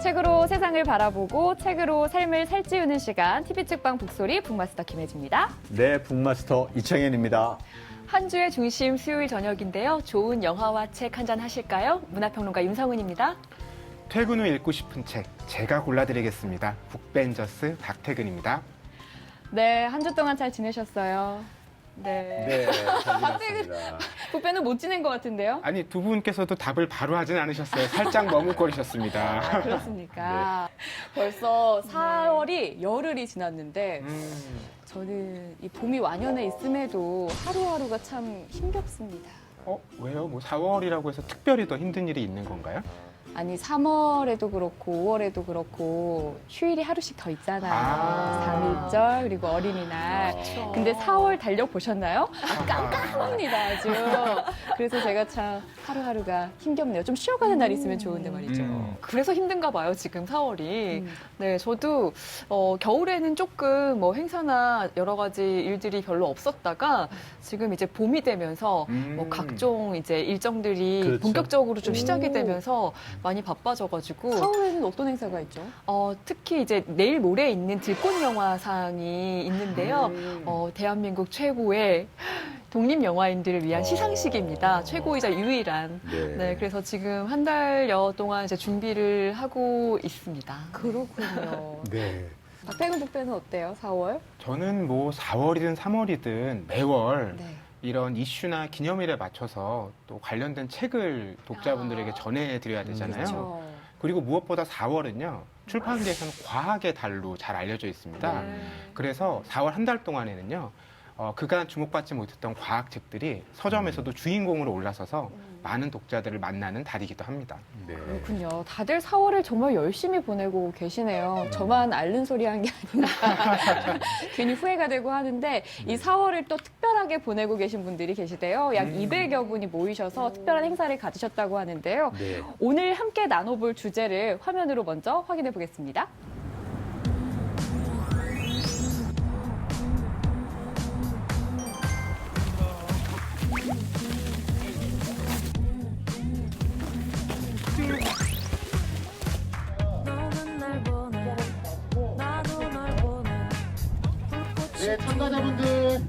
책으로 세상을 바라보고 책으로 삶을 살찌우는 시간 TV 책방 북소리 북마스터 김혜지입니다. 네, 북마스터 이창현입니다. 한 주의 중심 수요일 저녁인데요. 좋은 영화와 책 한잔 하실까요? 문화평론가 윤성은입니다. 퇴근 후 읽고 싶은 책 제가 골라드리겠습니다. 북벤저스 박태근입니다. 네, 한 주 동안 잘 지내셨어요? 네. 네, 잘 지냈습니다. 북배는 못 지낸 것 같은데요? 아니 두 분께서도 답을 바로 하진 않으셨어요. 살짝 머뭇거리셨습니다. 그렇습니까? 벌써 4월이 열흘이 지났는데 저는 이 봄이 완연해 있음에도 하루하루가 참 힘겹습니다. 왜요? 뭐 4월이라고 해서 특별히 더 힘든 일이 있는 건가요? 아니 3월에도 그렇고 5월에도 그렇고 휴일이 하루씩 더 있잖아요. 3.1절 그리고 어린이날. 근데 4월 달력 보셨나요? 깜깜합니다 아주. 그래서 제가 참 하루하루가 힘겹네요. 좀 쉬어가는 날이 있으면 좋은데 말이죠. 그래서 힘든가 봐요 지금 4월이. 네, 저도 겨울에는 조금 뭐 행사나 여러 가지 일들이 별로 없었다가 지금 이제 봄이 되면서 뭐 각종 이제 일정들이 그렇죠. 본격적으로 좀 시작이 되면서 많이 바빠져가지고 4월에는 어떤 행사가 있죠? 특히 이제 내일 모레 있는 들꽃영화상이 있는데요. 대한민국 최고의 독립영화인들을 위한 시상식입니다. 최고이자 유일한. 네, 그래서 지금 한 달여 동안 이제 준비를 하고 있습니다. 그렇군요. 네. 박태근 북배는 어때요, 4월? 저는 뭐 4월이든 3월이든 매월 네. 이런 이슈나 기념일에 맞춰서 또 관련된 책을 독자분들에게 전해드려야 되잖아요. 그렇죠. 그리고 무엇보다 4월은요. 출판계에서는 과학의 달로 잘 알려져 있습니다. 그래서 4월 한 달 동안에는요. 그간 주목받지 못했던 과학책들이 서점에서도 주인공으로 올라서서 많은 독자들을 만나는 달이기도 합니다. 네. 그렇군요. 다들 4월을 정말 열심히 보내고 계시네요. 저만 앓는 소리 한 게 아닌가. 괜히 후회가 되고 하는데 이 4월을 또 특별하게 보내고 계신 분들이 계시대요. 약 200여 분이 모이셔서 특별한 행사를 가지셨다고 하는데요. 네. 오늘 함께 나눠볼 주제를 화면으로 먼저 확인해 보겠습니다. 네, 참가자분들.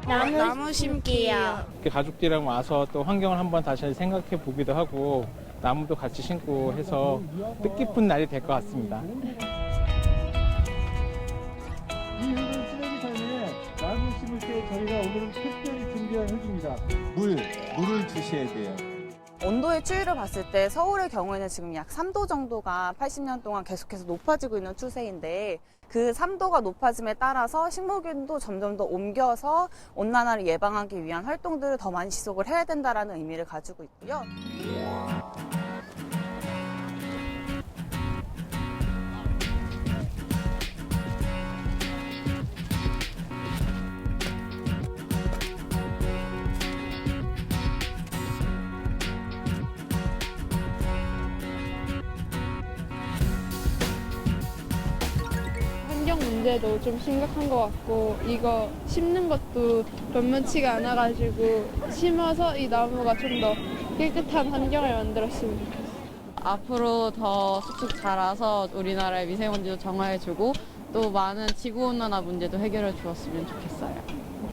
나무 심기요. 이렇게 가족들이랑 와서 또 환경을 한번 다시 생각해 보기도 하고 나무도 같이 심고 해서 뜻깊은 날이 될 것 같습니다. 이 행사를 지내기 전에 나무 심을 때 저희가 오늘은 특별히 준비한 해줍니다. 물을 주셔야 돼요. 온도의 추이를 봤을 때 서울의 경우에는 지금 약 3도 정도가 80년 동안 계속해서 높아지고 있는 추세인데 그 3도가 높아짐에 따라서 식물균도 점점 더 옮겨서 온난화를 예방하기 위한 활동들을 더 많이 지속을 해야 된다는 의미를 가지고 있고요. 환경 문제도 좀 심각한 것 같고 이거 심는 것도 변변치가 않아가지고 심어서 이 나무가 좀 더 깨끗한 환경을 만들었으면 좋겠어요. 앞으로 더 쑥쑥 자라서 우리나라의 미세먼지도 정화해주고 또 많은 지구온난화 문제도 해결해 주었으면 좋겠어요.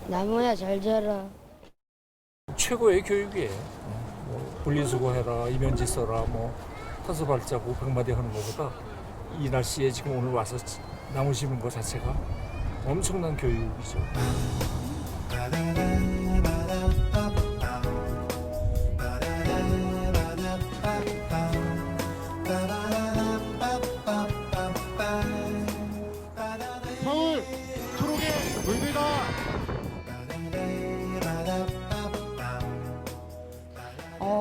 나무야 잘 자라. 최고의 교육이에요. 분리수거해라, 이면지 써라, 탄소 발자국 100마디 하는 것보다 이 날씨에 지금 오늘 와서 나무 심은 것 자체가 엄청난 교육이죠. 서울 초록의 물들가.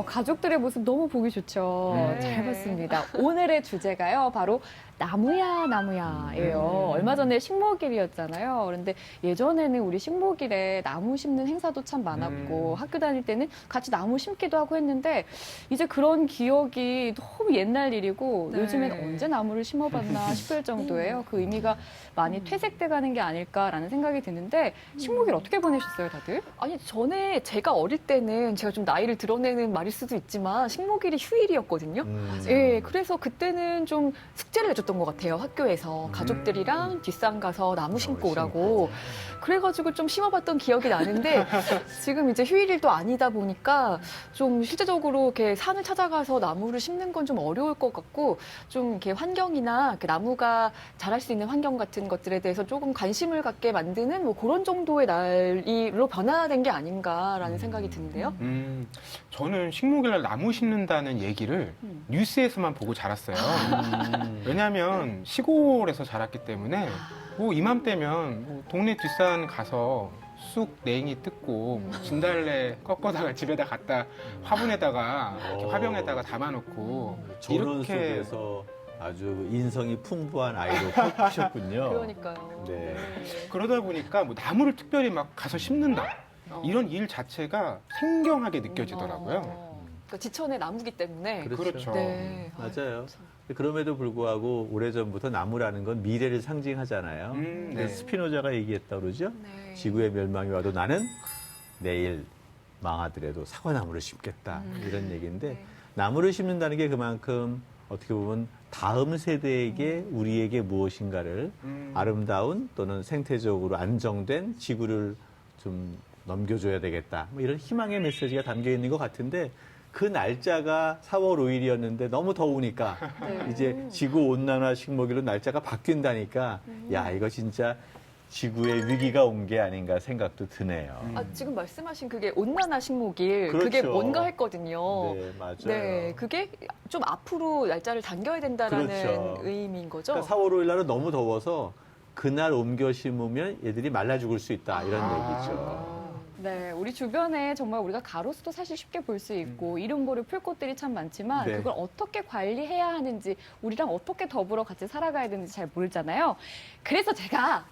가족들의 모습 너무 보기 좋죠. 잘 봤습니다. 오늘의 주제가요, 바로 나무야 나무야예요. 얼마 전에 식목일이었잖아요. 그런데 예전에는 우리 식목일에 나무 심는 행사도 참 많았고 학교 다닐 때는 같이 나무 심기도 하고 했는데 이제 그런 기억이 너무 옛날 일이고 요즘엔 언제 나무를 심어봤나 싶을 정도예요. 그 의미가 많이 퇴색돼 가는 게 아닐까라는 생각이 드는데 식목일 어떻게 보내셨어요, 다들? 아니 전에 제가 어릴 때는 제가 좀 나이를 드러내는 말일 수도 있지만 식목일이 휴일이었거든요. 예, 그래서 그때는 좀 숙제를 내줬던 것 같아요. 학교에서 가족들이랑 뒷산 가서 나무 심고 오라고. 그래가지고 좀 심어봤던 기억이 나는데 지금 이제 휴일일도 아니다 보니까 좀 실제적으로 이렇게 산을 찾아가서 나무를 심는 건 좀 어려울 것 같고 좀 이렇게 환경이나 이렇게 나무가 자랄 수 있는 환경 같은 것들에 대해서 조금 관심을 갖게 만드는 뭐 그런 정도의 날로 변화된 게 아닌가라는 생각이 드는데요. 저는 식목일날 나무 심는다는 얘기를 뉴스에서만 보고 자랐어요. 왜냐하면 시골에서 자랐기 때문에 뭐 이맘때면 뭐 동네 뒷산 가서 쑥 냉이 뜯고 진달래 꺾어다가 집에다 갖다 화분에다가 이렇게 화병에다가 담아놓고 조론 이렇게 속에서 아주 인성이 풍부한 아이로 크셨군요. 그러니까요. 네. 그러다 보니까 뭐 나무를 특별히 막 가서 심는다 이런 일 자체가 생경하게 느껴지더라고요. 그러니까 지천의 나무기 때문에. 그렇죠. 네. 맞아요. 그럼에도 불구하고 오래전부터 나무라는 건 미래를 상징하잖아요. 네. 그래서 스피노자가 얘기했다 그러죠. 네. 지구의 멸망이 와도 나는 내일 망하더라도 사과나무를 심겠다. 이런 얘기인데 나무를 심는다는 게 그만큼 어떻게 보면 다음 세대에게 우리에게 무엇인가를 아름다운 또는 생태적으로 안정된 지구를 좀 넘겨줘야 되겠다. 뭐 이런 희망의 메시지가 담겨 있는 것 같은데 그 날짜가 4월 5일이었는데 너무 더우니까 이제 지구 온난화 식목일로 날짜가 바뀐다니까 야 이거 진짜 지구의 위기가 온 게 아닌가 생각도 드네요. 아, 지금 말씀하신 그게 온난화 식목일 그렇죠. 그게 뭔가 했거든요. 네, 맞아요. 네, 그게 좀 앞으로 날짜를 당겨야 된다라는 그렇죠. 의미인 거죠. 그러니까 4월 5일 날은 너무 더워서 그날 옮겨 심으면 얘들이 말라 죽을 수 있다 이런 얘기죠. 네, 우리 주변에 정말 우리가 가로수도 사실 쉽게 볼 수 있고 이름고를 풀 꽃들이 참 많지만 네. 그걸 어떻게 관리해야 하는지 우리랑 어떻게 더불어 같이 살아가야 되는지 잘 모르잖아요. 그래서 제가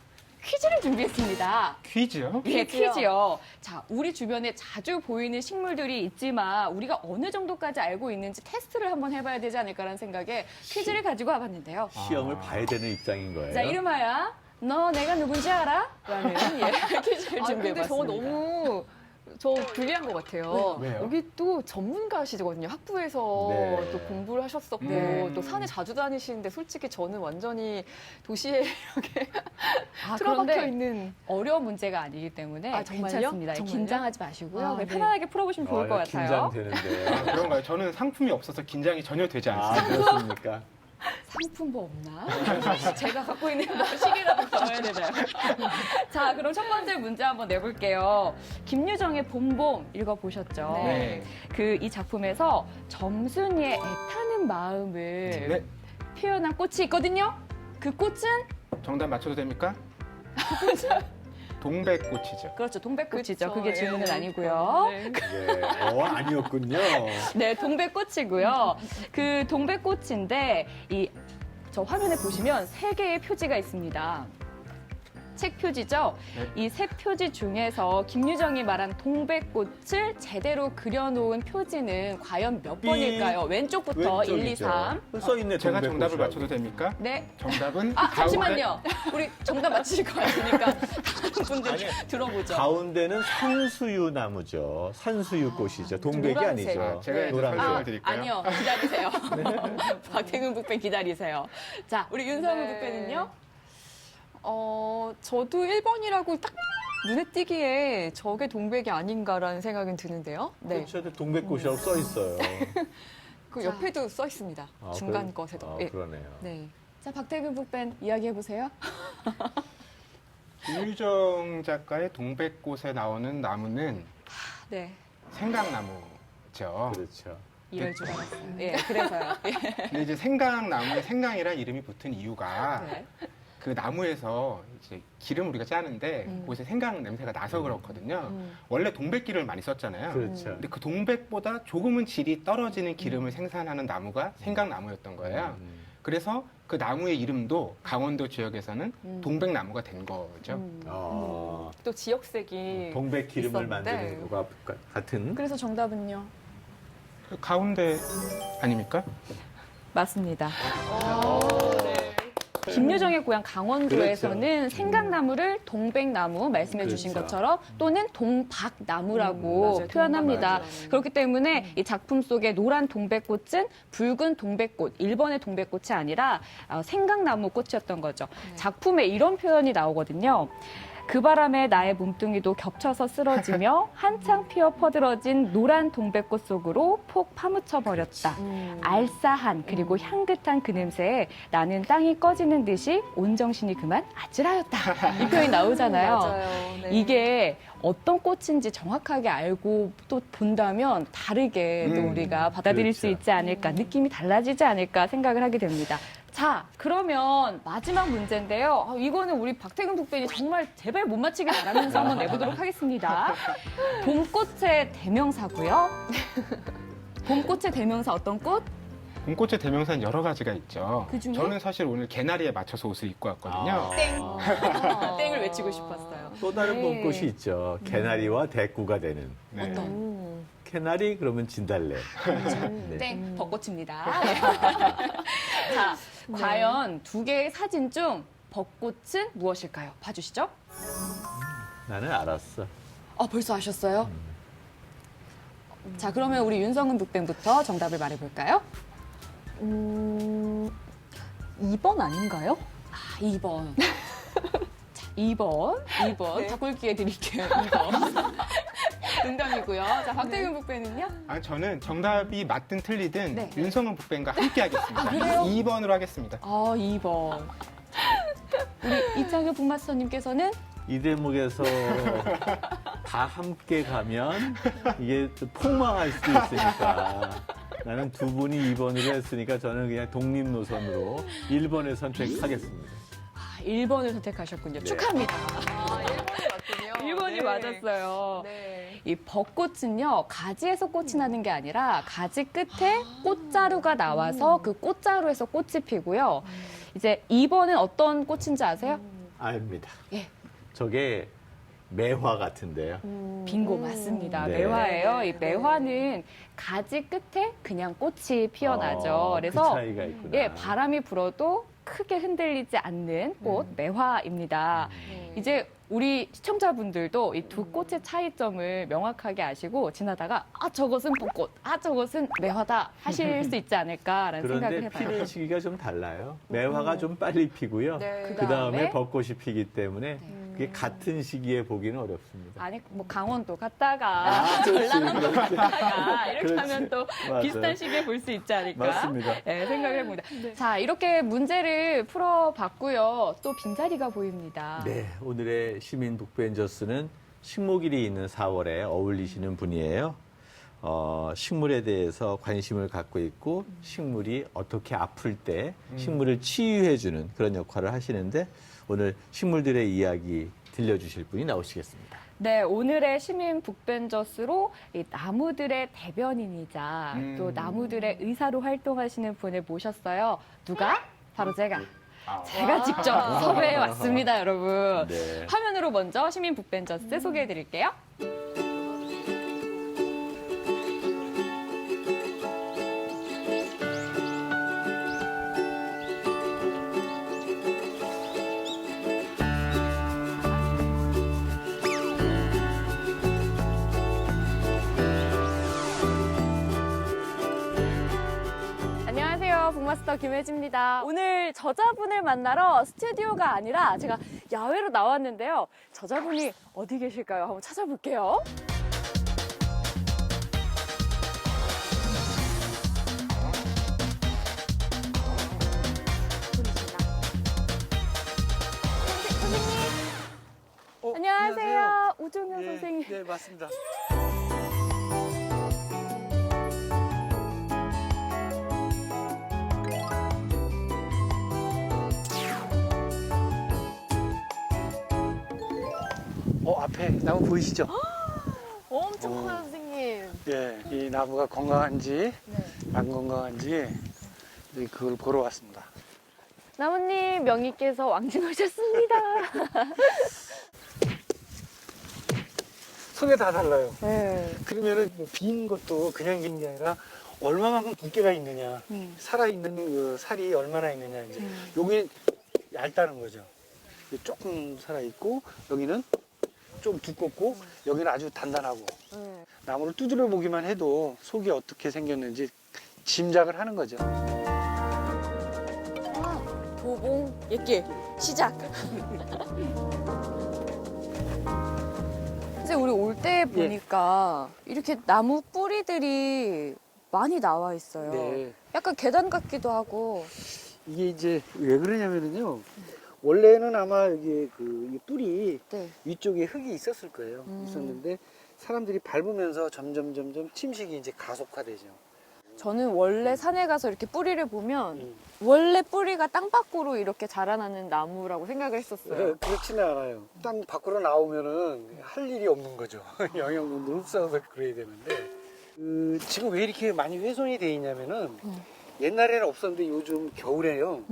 퀴즈를 준비했습니다. 퀴즈요? 예, 퀴즈요. 자, 우리 주변에 자주 보이는 식물들이 있지만 우리가 어느 정도까지 알고 있는지 테스트를 한번 해봐야 되지 않을까라는 생각에 퀴즈를 가지고 와봤는데요. 시험을 봐야 되는 입장인 거예요. 자, 이름하여 너 내가 누군지 알아? 라는 퀴즈를 아, 준비해봤습니다. 근데 저거 너무 저 불리한 것 같아요. 왜요? 여기 또 전문가시거든요. 학부에서 네. 또 공부를 하셨었고 또 산에 자주 다니시는데 솔직히 저는 완전히 도시에 이렇게 틀어박혀 그런데 있는 어려운 문제가 아니기 때문에 아, 정말요? 괜찮습니다. 정말요? 긴장하지 마시고요. 아, 그냥 네. 편안하게 풀어보시면 좋을 것 같아요. 긴장되는데. 그런가요? 저는 상품이 없어서 긴장이 전혀 되지 아, 않습니다. 그렇습니까? 상품 뭐 없나? 제가 갖고 있는 뭐 시계라도 넣어야 되나요? 자, 그럼 첫 번째 문제 한번 내볼게요. 김유정의 봄봄 읽어보셨죠? 네. 그 이 작품에서 점순이의 애타는 마음을 네. 표현한 꽃이 있거든요. 그 꽃은 정답 맞춰도 됩니까? 동백꽃이죠. 그렇죠. 동백꽃이죠. 그쵸, 그게 예. 질문은 아니고요. 네. 예. 아니었군요. 네, 동백꽃이고요. 그 동백꽃인데 저 화면에 보시면 세 개의 표지가 있습니다. 책 표지죠. 네. 이 세 표지 중에서 김유정이 말한 동백꽃을 제대로 그려놓은 표지는 과연 몇 번일까요? 왼쪽부터 1, 2, 3. 써있네, 제가 정답을 동백꽃이라고. 맞춰도 됩니까? 네. 정답은 아, 가운데- 잠시만요. 우리 정답 맞히실 거 아니니까 다른 분들 아니, 들어보죠. 가운데는 산수유 나무죠. 산수유 꽃이죠. 동백이 노란색. 아니죠. 제가 이제 노란색. 설명을 드릴까요? 아니요. 기다리세요. 박태근 국팬 기다리세요. 자, 우리 윤상우 네. 국팬은요? 저도 1번이라고 딱 눈에 띄기에 저게 동백이 아닌가라는 생각은 드는데요. 네. 그렇죠. 동백꽃이라고 써있어요. 그 옆에도 써 있습니다. 아, 중간 것에도. 아, 예. 그러네요. 네. 자, 박태근 국팬 이야기해보세요. 김유정 작가의 동백꽃에 나오는 나무는 네. 생강나무죠. 그렇죠. 이럴 줄 알았어요. 예, 그래서요. 예. 근데 이제 생강나무에 생강이라는 이름이 붙은 이유가 네. 그 나무에서 이제 기름 우리가 짜는데 거기서 생강 냄새가 나서 그렇거든요. 원래 동백기를 많이 썼잖아요. 그렇죠. 근데 그 동백보다 조금은 질이 떨어지는 기름을 생산하는 나무가 생강나무였던 거예요. 그래서 그 나무의 이름도 강원도 지역에서는 동백나무가 된 거죠. 또 지역색이 동백 기름을 있었는데. 만드는 것과 같은. 그래서 정답은요? 그 가운데 아닙니까? 맞습니다. 김유정의 고향 강원도에서는 생강나무를 동백나무 말씀해 주신 그렇죠. 것처럼 또는 동박나무라고 맞아요. 표현합니다. 동박나무. 그렇기 때문에 이 작품 속의 노란 동백꽃은 붉은 동백꽃, 일본의 동백꽃이 아니라 생강나무 꽃이었던 거죠. 작품에 이런 표현이 나오거든요. 그 바람에 나의 몸뚱이도 겹쳐서 쓰러지며 한창 피어 퍼들어진 노란 동백꽃 속으로 폭 파묻혀 버렸다. 알싸한 그리고 향긋한 그 냄새에 나는 땅이 꺼지는 듯이 온 정신이 그만 아찔하였다. 이 표현이 나오잖아요. 맞아요. 네. 이게 어떤 꽃인지 정확하게 알고 또 본다면 다르게 또 우리가 받아들일 수 그렇죠. 있지 않을까, 느낌이 달라지지 않을까 생각을 하게 됩니다. 자, 그러면 마지막 문제인데요. 이거는 우리 박태근 북변이 정말 제발 못 맞히길 바라면서 한번 내보도록 하겠습니다. 봄꽃의 대명사고요. 봄꽃의 대명사 어떤 꽃? 봄꽃의 대명사는 여러 가지가 있죠. 그중에? 저는 사실 오늘 개나리에 맞춰서 옷을 입고 왔거든요. 땡을 외치고 싶었어요. 또 다른 네. 봄꽃이 있죠. 개나리와 대꾸가 되는. 네. 개나리 그러면 진달래. 네. 땡, 벚꽃입니다. 자, 과연 두 개의 사진 중 벚꽃은 무엇일까요? 봐주시죠. 나는 알았어. 벌써 아셨어요? 자, 그러면 우리 윤성은 북弁부터 정답을 말해볼까요? 2번 아닌가요? 2번. 자, 2번. 바꿀 기회 드릴게요. 2번. 농담이고요. 자, 박태근 북배는요? 저는 정답이 맞든 틀리든 네. 윤성은 북弁과 함께 하겠습니다. 그래요? 2번으로 하겠습니다. 2번. 우리 이창규 북마스터님께서는 이 대목에서 다 함께 가면 이게 또 폭망할 수도 있으니까 나는 두 분이 2번으로 했으니까 저는 그냥 독립 노선으로 1번을 선택하겠습니다. 1번을 선택하셨군요. 네. 축하합니다. 1번이 맞군요. 1번이 네. 맞았어요. 네. 이 벚꽃은요, 가지에서 꽃이 나는 게 아니라 가지 끝에 꽃자루가 나와서 그 꽃자루에서 꽃이 피고요. 이제 2번은 어떤 꽃인지 아세요? 압니다. 예. 저게 매화 같은데요. 빙고 맞습니다. 네. 매화예요. 이 매화는 가지 끝에 그냥 꽃이 피어나죠. 그래서 그 차이가 있구나. 예, 바람이 불어도 크게 흔들리지 않는 꽃 매화입니다. 이제 우리 시청자분들도 이 두 꽃의 차이점을 명확하게 아시고 지나다가 저것은 벚꽃, 저것은 매화다 하실 수 있지 않을까라는 생각을 그런데 해봐요. 피는 시기가 좀 달라요. 매화가 좀 빨리 피고요. 네. 그 다음에 그다음에 벚꽃이 피기 때문에 그게 같은 시기에 보기는 어렵습니다. 아니 뭐 강원도 갔다가 전라남도 갔다가 이렇게 그렇지. 하면 또 맞아요. 비슷한 시기에 볼 수 있지 않을까? 맞습니다. 네, 생각을 해봅니다. 자, 이렇게 문제를 풀어봤고요. 또 빈자리가 보입니다. 네, 오늘의 시민 북벤저스는 식목일이 있는 4월에 어울리시는 분이에요. 식물에 대해서 관심을 갖고 있고 식물이 어떻게 아플 때 식물을 치유해주는 그런 역할을 하시는데 오늘 식물들의 이야기 들려주실 분이 나오시겠습니다. 네, 오늘의 시민 북벤저스로 이 나무들의 대변인이자 또 나무들의 의사로 활동하시는 분을 모셨어요. 누가? 바로 제가 직접 섭외해 왔습니다, 여러분. 네. 화면으로 먼저 시민 북벤저스 소개해 드릴게요. 안녕하세요. 북마스터 김혜지입니다. 오늘 저자분을 만나러 스튜디오가 아니라 제가 야외로 나왔는데요. 저자분이 어디 계실까요? 한번 찾아볼게요. 안녕하세요. 우종현 선생님. 네, 맞습니다. 앞에 나무 보이시죠? 엄청 커요, 선생님. 예, 이 나무가 건강한지 안 건강한지 그걸 보러 왔습니다. 나무님 명의께서 왕진 오셨습니다. 속에 다 달라요. 네. 그러면은 빈 것도 그냥 빈 게 아니라 얼마만큼 굵기가 있느냐, 살아있는 그 살이 얼마나 있느냐 이제 여기 얇다는 거죠. 조금 살아있고 여기는 좀 두껍고 여기는 아주 단단하고 나무를 두드려 보기만 해도 속이 어떻게 생겼는지 짐작을 하는 거죠. 도봉 얘기 시작. 이제 우리 올 때 보니까 이렇게 나무 뿌리들이 많이 나와 있어요. 네. 약간 계단 같기도 하고. 이게 이제 왜 그러냐면은요. 원래는 아마 이게 이 뿔이 위쪽에 흙이 있었을 거예요. 있었는데 사람들이 밟으면서 점점 침식이 이제 가속화되죠. 저는 원래 산에 가서 이렇게 뿌리를 보면 원래 뿌리가 땅 밖으로 이렇게 자라나는 나무라고 생각을 했었어요. 그렇지는 않아요. 땅 밖으로 나오면은 할 일이 없는 거죠. 영양분도 흡수해서 그래야 되는데 지금 왜 이렇게 많이 훼손이 돼 있냐면은 옛날에는 없었는데 요즘 겨울에요.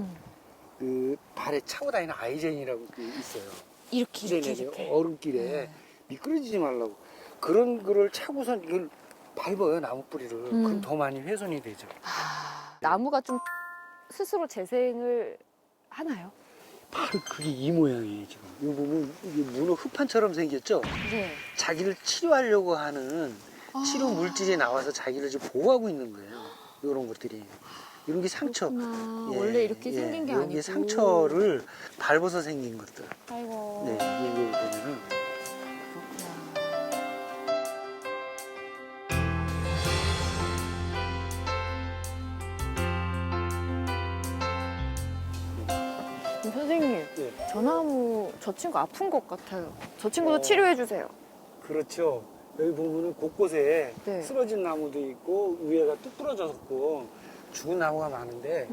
발에 차고 다니는 아이젠이라고 있어요. 이렇게. 얼음길에 미끄러지지 말라고 그런 거를 차고선 이걸 밟아요, 나무 뿌리를. 그럼 더 많이 훼손이 되죠. 나무가 좀 스스로 재생을 하나요? 바로 그게 이 모양이에요, 지금. 이거 보면 이게 문어 흡판처럼 생겼죠? 네. 자기를 치료하려고 하는 치료 물질이 나와서 자기를 지금 보호하고 있는 거예요. 이런 것들이. 이런 게 상처. 원래 이렇게 생긴 게 이런 아니고. 게 상처를 밟아서 생긴 것들. 아이고. 네, 이거 보면은. 선생님, 저 나무, 저 친구 아픈 것 같아요. 저 친구도 치료해 주세요. 그렇죠. 여기 보면은 곳곳에 네. 쓰러진 나무도 있고 위에가 뚝 부러졌고 죽은 나무가 많은데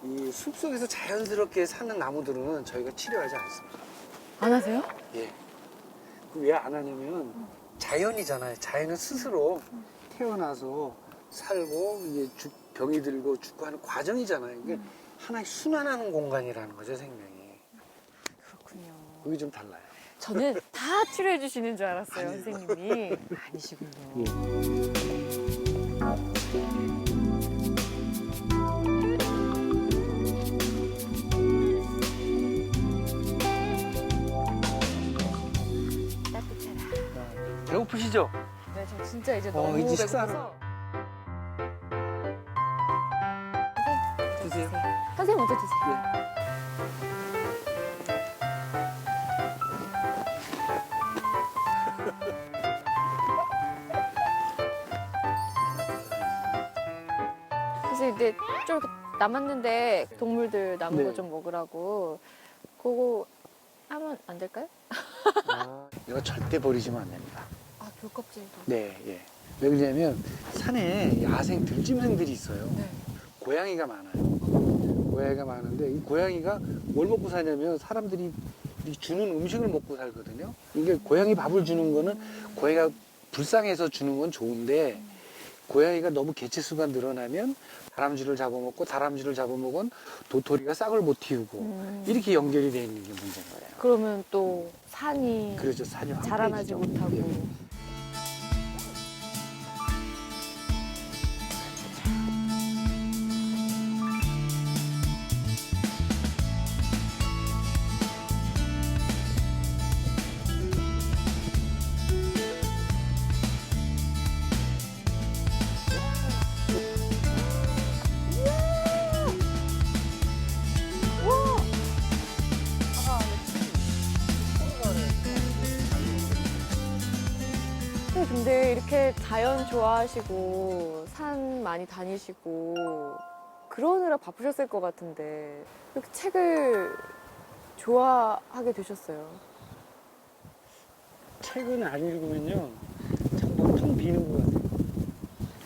이 숲속에서 자연스럽게 사는 나무들은 저희가 치료하지 않습니다. 안 하세요? 예. 왜 안 하냐면 자연이잖아요. 자연은 스스로 태어나서 살고 이제 병이 들고 죽고 하는 과정이잖아요. 이게 하나의 순환하는 공간이라는 거죠, 생명이. 그렇군요. 그게 좀 달라요. 저는 다 치료해 주시는 줄 알았어요, 선생님이. 아니시군요. 배고프시죠? 네, 저 진짜 이제 너무 이제 배고파서. 식사하러. 드세요. 선생님 먼저 드세요. 그래서 이제 좀 이렇게 남았는데 동물들 남은 네. 거 좀 먹으라고 그거 하면 안 될까요? 이거 절대 버리시면 안 됩니다. 아, 귤껍질도. 네, 예. 왜 그러냐면 산에 야생 들짐승들이 있어요. 네. 고양이가 많아요. 고양이가 많은데 이 고양이가 뭘 먹고 사냐면 사람들이 주는 음식을 먹고 살거든요. 이게 고양이 밥을 주는 거는 고양이가 불쌍해서 주는 건 좋은데 고양이가 너무 개체수가 늘어나면 다람쥐를 잡아먹고 다람쥐를 잡아먹은 도토리가 싹을 못 틔우고 이렇게 연결이 되어 있는 게 문제인 거예요. 그러면 또 산이 그렇죠. 산이 자라나지 황폐해지죠. 못하고. 예. 근데 이렇게 자연 좋아하시고 산 많이 다니시고 그러느라 바쁘셨을 것 같은데 이렇게 책을 좋아하게 되셨어요? 책은 안 읽으면요 자꾸 텅 비는 것 같아요.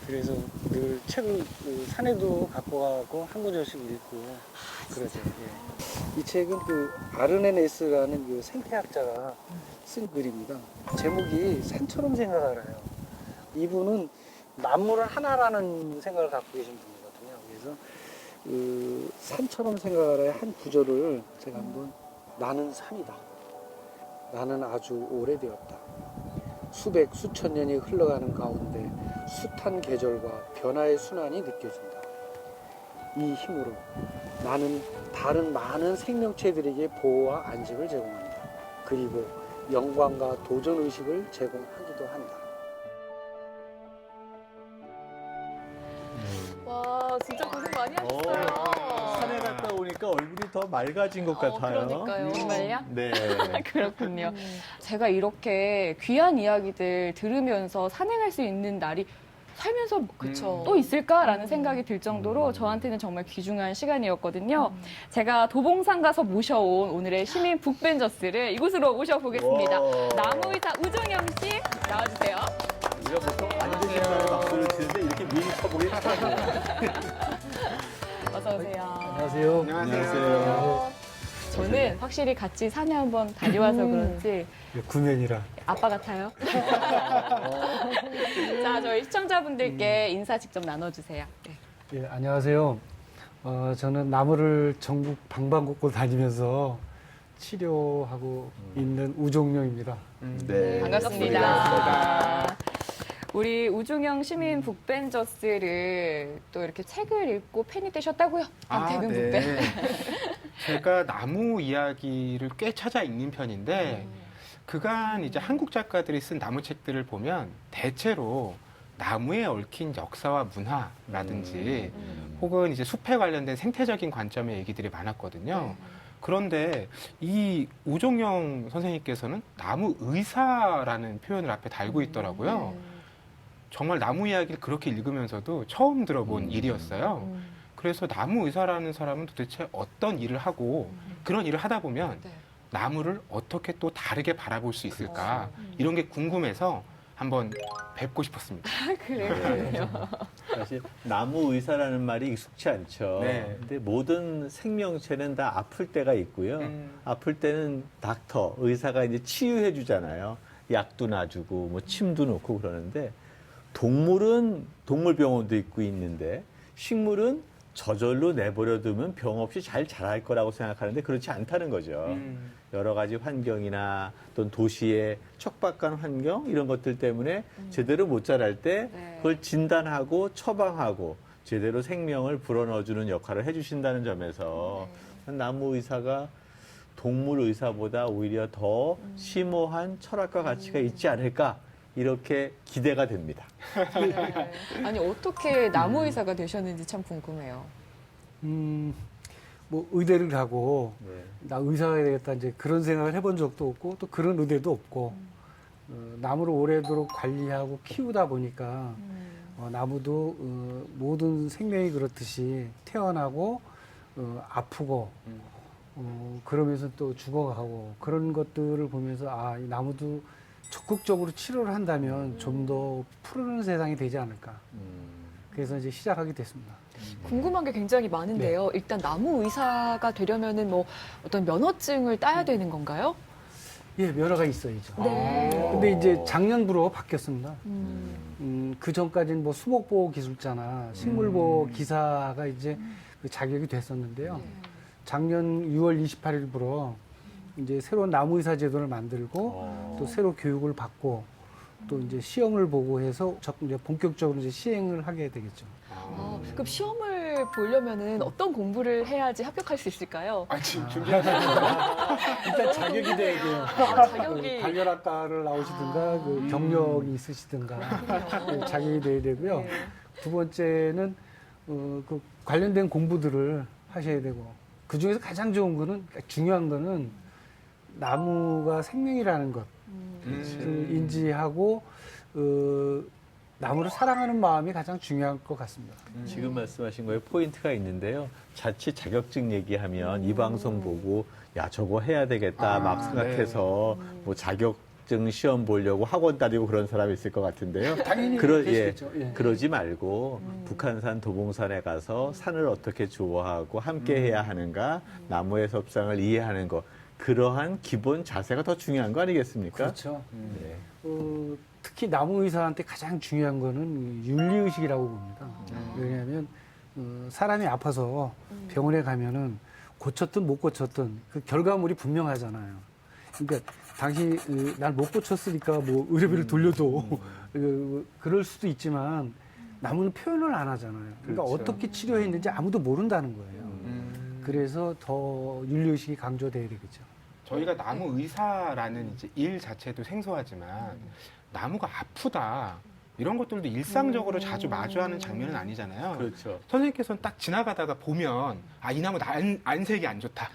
그래서 늘 책을 산에도 갖고 가고 한 구절씩 읽고 그러죠. 예. 이 책은 아르네네스라는 생태학자가 쓴 글입니다. 제목이 산처럼 생각하라요. 이분은 만물은 하나라는 생각을 갖고 계신 분이거든요. 그래서 산처럼 생각하라의 한 구절을 제가 한번 나는 산이다. 나는 아주 오래되었다. 수백, 수천 년이 흘러가는 가운데 숱한 계절과 변화의 순환이 느껴진다. 이 힘으로 나는 다른 많은 생명체들에게 보호와 안식을 제공한다. 그리고 영광과 도전 의식을 제공하기도 한다. 와, 진짜 고생 많이 하셨어요. 산에 갔다 오니까 얼굴이 더 맑아진 것 같아요. 그러니까요. 정말요? 네. 그렇군요. 제가 이렇게 귀한 이야기들 들으면서 산행할 수 있는 날이 살면서 또 있을까라는 생각이 들 정도로 저한테는 정말 귀중한 시간이었거든요. 제가 도봉산 가서 모셔온 오늘의 시민 북벤저스를 이곳으로 모셔보겠습니다. 와. 나무의사 우종영 씨 나와주세요. 우리가 보통 앉으시면 박수를 치는데 이렇게 미리 쳐보기 처음이에요. 어서 오세요. 안녕하세요. 안녕하세요. 저는 확실히 같이 산에 한번 다녀와서 그런지 구면이라. 아빠 같아요. 자, 저희 시청자분들께 인사 직접 나눠주세요. 네. 예, 안녕하세요. 저는 나무를 전국 방방곡곡 다니면서 치료하고 있는 우종영입니다. 네. 반갑습니다. 우리 우종영 시민 북벤저스를 또 이렇게 책을 읽고 팬이 되셨다고요? 대금 북벤. 제가 나무 이야기를 꽤 찾아 읽는 편인데 그간 이제 한국 작가들이 쓴 나무 책들을 보면 대체로 나무에 얽힌 역사와 문화라든지 혹은 이제 숲에 관련된 생태적인 관점의 얘기들이 많았거든요. 그런데 이 우종영 선생님께서는 나무 의사라는 표현을 앞에 달고 있더라고요. 정말 나무 이야기를 그렇게 읽으면서도 처음 들어본 일이었어요. 그래서 나무 의사라는 사람은 도대체 어떤 일을 하고 그런 일을 하다 보면 나무를 어떻게 또 다르게 바라볼 수 있을까 이런 게 궁금해서 한번 뵙고 싶었습니다. 그래요. 사실 나무 의사라는 말이 익숙치 않죠. 네. 근데 모든 생명체는 다 아플 때가 있고요. 아플 때는 닥터, 의사가 이제 치유해 주잖아요. 약도 놔주고 뭐 침도 놓고 그러는데 동물은 동물병원도 있고 있는데 식물은 저절로 내버려 두면 병 없이 잘 자랄 거라고 생각하는데 그렇지 않다는 거죠. 여러 가지 환경이나 또는 도시의 척박한 환경 이런 것들 때문에 제대로 못 자랄 때 그걸 진단하고 처방하고 제대로 생명을 불어넣어주는 역할을 해주신다는 점에서 나무 의사가 동물 의사보다 오히려 더 심오한 철학과 가치가 있지 않을까 이렇게 기대가 됩니다. 아니, 어떻게 나무 의사가 되셨는지 참 궁금해요. 뭐 의대를 가고 네. 나 의사가 되겠다 이제 그런 생각을 해본 적도 없고 또 그런 의대도 없고 나무를 오래도록 관리하고 키우다 보니까 나무도 모든 생명이 그렇듯이 태어나고 아프고 그러면서 또 죽어가고 그런 것들을 보면서 아, 이 나무도 적극적으로 치료를 한다면 좀 더 푸르른 세상이 되지 않을까. 그래서 이제 시작하게 됐습니다. 궁금한 게 굉장히 많은데요. 일단 나무 의사가 되려면은 뭐 어떤 면허증을 따야 되는 건가요? 예, 면허가 있어야죠. 네. 근데 이제 작년부로 바뀌었습니다. 그 전까지는 뭐 수목보호 기술자나 식물보호 기사가 이제 그 자격이 됐었는데요. 작년 6월 28일부로 이제 새로운 나무의사 제도를 만들고 또 새로 교육을 받고 또 이제 시험을 보고 해서 이제 본격적으로 이제 시행을 하게 되겠죠. 그럼 시험을 보려면은 어떤 공부를 해야지 합격할 수 있을까요? 지금 준비하셨어요? 일단 자격이 돼야 돼요. 자격이. 발열학과를 나오시든가 그 경력이 있으시든가 네, 자격이 돼야 되고요. 두 번째는 그 관련된 공부들을 하셔야 되고 그 중에서 가장 좋은 거는 중요한 거는 나무가 생명이라는 것 인지하고 나무를 사랑하는 마음이 가장 중요할 것 같습니다. 지금 말씀하신 거에 포인트가 있는데요. 자칫 자격증 얘기하면 이 방송 보고 야 저거 해야 되겠다 막 생각해서 뭐 자격증 시험 보려고 학원 다니고 그런 사람이 있을 것 같은데요. 당연히 그러시겠죠. 예. 그러지 말고 북한산 도봉산에 가서 산을 어떻게 좋아하고 함께 해야 하는가 나무의 섭상을 이해하는 것 그러한 기본 자세가 더 중요한 거 아니겠습니까? 그렇죠. 네. 특히 나무 의사한테 가장 중요한 거는 윤리의식이라고 봅니다. 왜냐하면 사람이 아파서 병원에 가면은 고쳤든 못 고쳤든 그 결과물이 분명하잖아요. 그러니까 당신이 날 못 고쳤으니까 뭐 의료비를 돌려도 그럴 수도 있지만 나무는 표현을 안 하잖아요. 그러니까 그렇죠. 어떻게 치료했는지 아무도 모른다는 거예요. 그래서 더 윤리의식이 강조돼야 되겠죠. 저희가 나무 의사라는 이제 일 자체도 생소하지만 나무가 아프다 이런 것들도 일상적으로 자주 마주하는 장면은 아니잖아요. 그렇죠. 선생님께서는 딱 지나가다가 보면 아, 이 나무 안색이 안 좋다.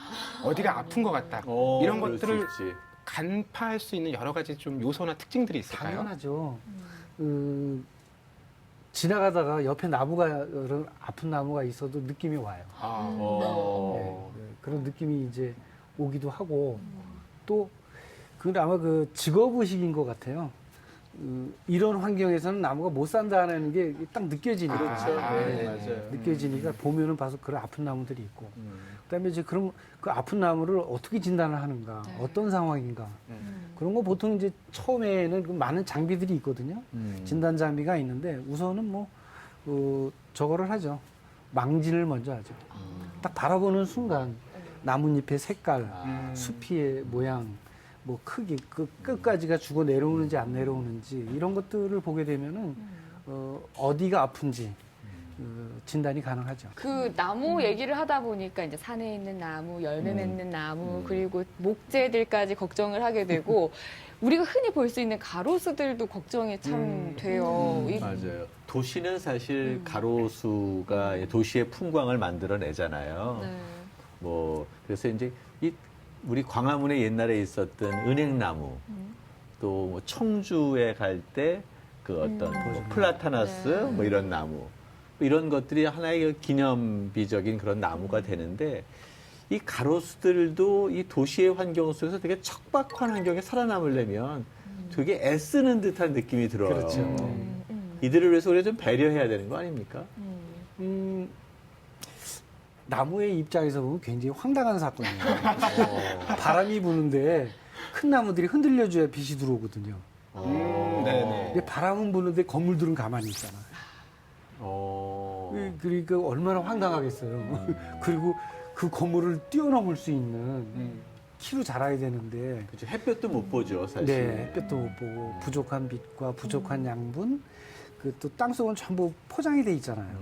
어디가 아픈 것 같다. 이런 그럴 수 것들을 있지. 간파할 수 있는 여러 가지 좀 요소나 특징들이 있을까요? 당연하죠. 지나가다가 옆에 나무가 아픈 나무가 있어도 느낌이 와요. 네, 그런 느낌이 이제 오기도 하고 또 그건 아마 그 직업의식인 것 같아요. 이런 환경에서는 나무가 못 산다는 게 딱 느껴지니까. 그렇죠. 네, 맞아요. 느껴지니까 보면은 봐서 그런 아픈 나무들이 있고. 그다음에 이제 그럼 그 아픈 나무를 어떻게 진단을 하는가, 어떤 상황인가. 그런 거 보통 이제 처음에는 그 많은 장비들이 있거든요. 진단 장비가 있는데 우선은 뭐 저거를 하죠. 망진을 먼저 하죠. 딱 바라보는 순간 나뭇잎의 색깔, 수피의 모양, 뭐 크기, 그 끝까지가 죽어 내려오는지 안 내려오는지 이런 것들을 보게 되면은 어디가 아픈지 진단이 가능하죠. 그 나무 얘기를 하다 보니까 이제 산에 있는 나무, 열매 맺는 나무, 그리고 목재들까지 걱정을 하게 되고 우리가 흔히 볼 수 있는 가로수들도 걱정이 참 돼요. 맞아요. 도시는 사실 가로수가 도시의 풍광을 만들어내잖아요. 네. 뭐 그래서 이제 우리 광화문에 옛날에 있었던 은행나무, 또뭐 청주에 갈 때 그 어떤 뭐 플라타나스 뭐 이런 나무, 이런 것들이 하나의 기념비적인 그런 나무가 되는데 이 가로수들도 이 도시의 환경 속에서 되게 척박한 환경에 살아남으려면 되게 애쓰는 듯한 느낌이 들어요. 그렇죠. 이들을 위해서 우리가 좀 배려해야 되는 거 아닙니까? 나무의 입장에서 보면 굉장히 황당한 사건이에요. 바람이 부는데 큰 나무들이 흔들려줘야 빛이 들어오거든요. 네네. 근데 바람은 부는데 건물들은 가만히 있잖아요. 그러니까 얼마나 황당하겠어요. 그리고 그 건물을 뛰어넘을 수 있는 키로 자라야 되는데 그렇죠. 햇볕도 못 보죠, 사실. 네, 햇볕도 못 보고 부족한 빛과 부족한 양분, 그 또 땅속은 전부 포장이 돼 있잖아요.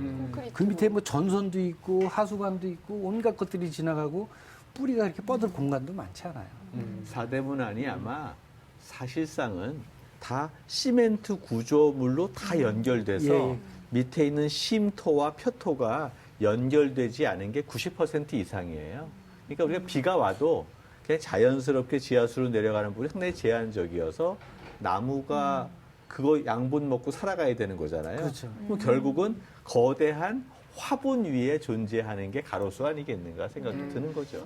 그 밑에 뭐 전선도 있고 하수관도 있고 온갖 것들이 지나가고 뿌리가 이렇게 뻗을 공간도 많지 않아요. 사대문안이 아마 사실상은 다 시멘트 구조물로 다 연결돼서 예. 밑에 있는 심토와 표토가 연결되지 않은 게 90% 이상이에요. 그러니까 우리가 비가 와도 그냥 자연스럽게 지하수로 내려가는 부분이 상당히 제한적이어서 나무가 그거 양분 먹고 살아가야 되는 거잖아요. 그렇죠. 그럼 결국은 거대한 화분 위에 존재하는 게 가로수 아니겠는가 생각이 드는 거죠.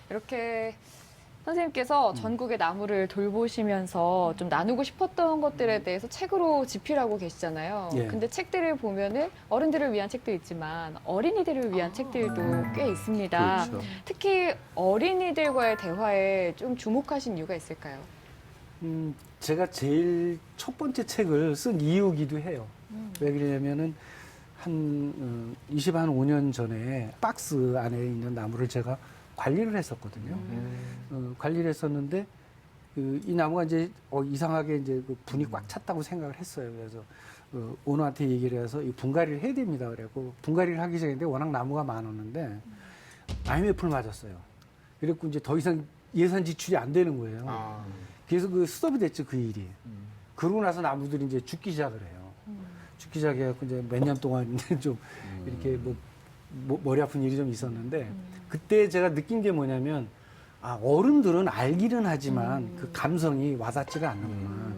이렇게 선생님께서 전국의 나무를 돌보시면서 좀 나누고 싶었던 것들에 대해서 책으로 집필하고 계시잖아요. 예. 근데 책들을 보면은 어른들을 위한 책도 있지만 어린이들을 위한 책들도 꽤 있습니다. 그렇죠. 특히 어린이들과의 대화에 좀 주목하신 이유가 있을까요? 제가 제일 첫 번째 책을 쓴 이유기도 해요. 왜 그러냐면은 한 25년 전에 박스 안에 있는 나무를 제가 관리를 했었거든요. 관리를 했었는데 이 나무가 이제 이상하게 이제 그 분이 꽉 찼다고 생각을 했어요. 그래서 오너한테 얘기를 해서 이 분갈이를 해야 됩니다. 그래고 분갈이를 하기 전인데 워낙 나무가 많았는데 IMF를 맞았어요. 그래갖고 이제 더 이상 예산 지출이 안 되는 거예요. 그래서 그 스톱이 됐죠, 그 일이. 그러고 나서 나무들이 이제 죽기 시작을 해요. 죽기 시작해갖고 이제 몇 년 동안 좀 이렇게 머리 아픈 일이 좀 있었는데 그때 제가 느낀 게 뭐냐면 어른들은 알기는 하지만 그 감성이 와닿지가 않는구나.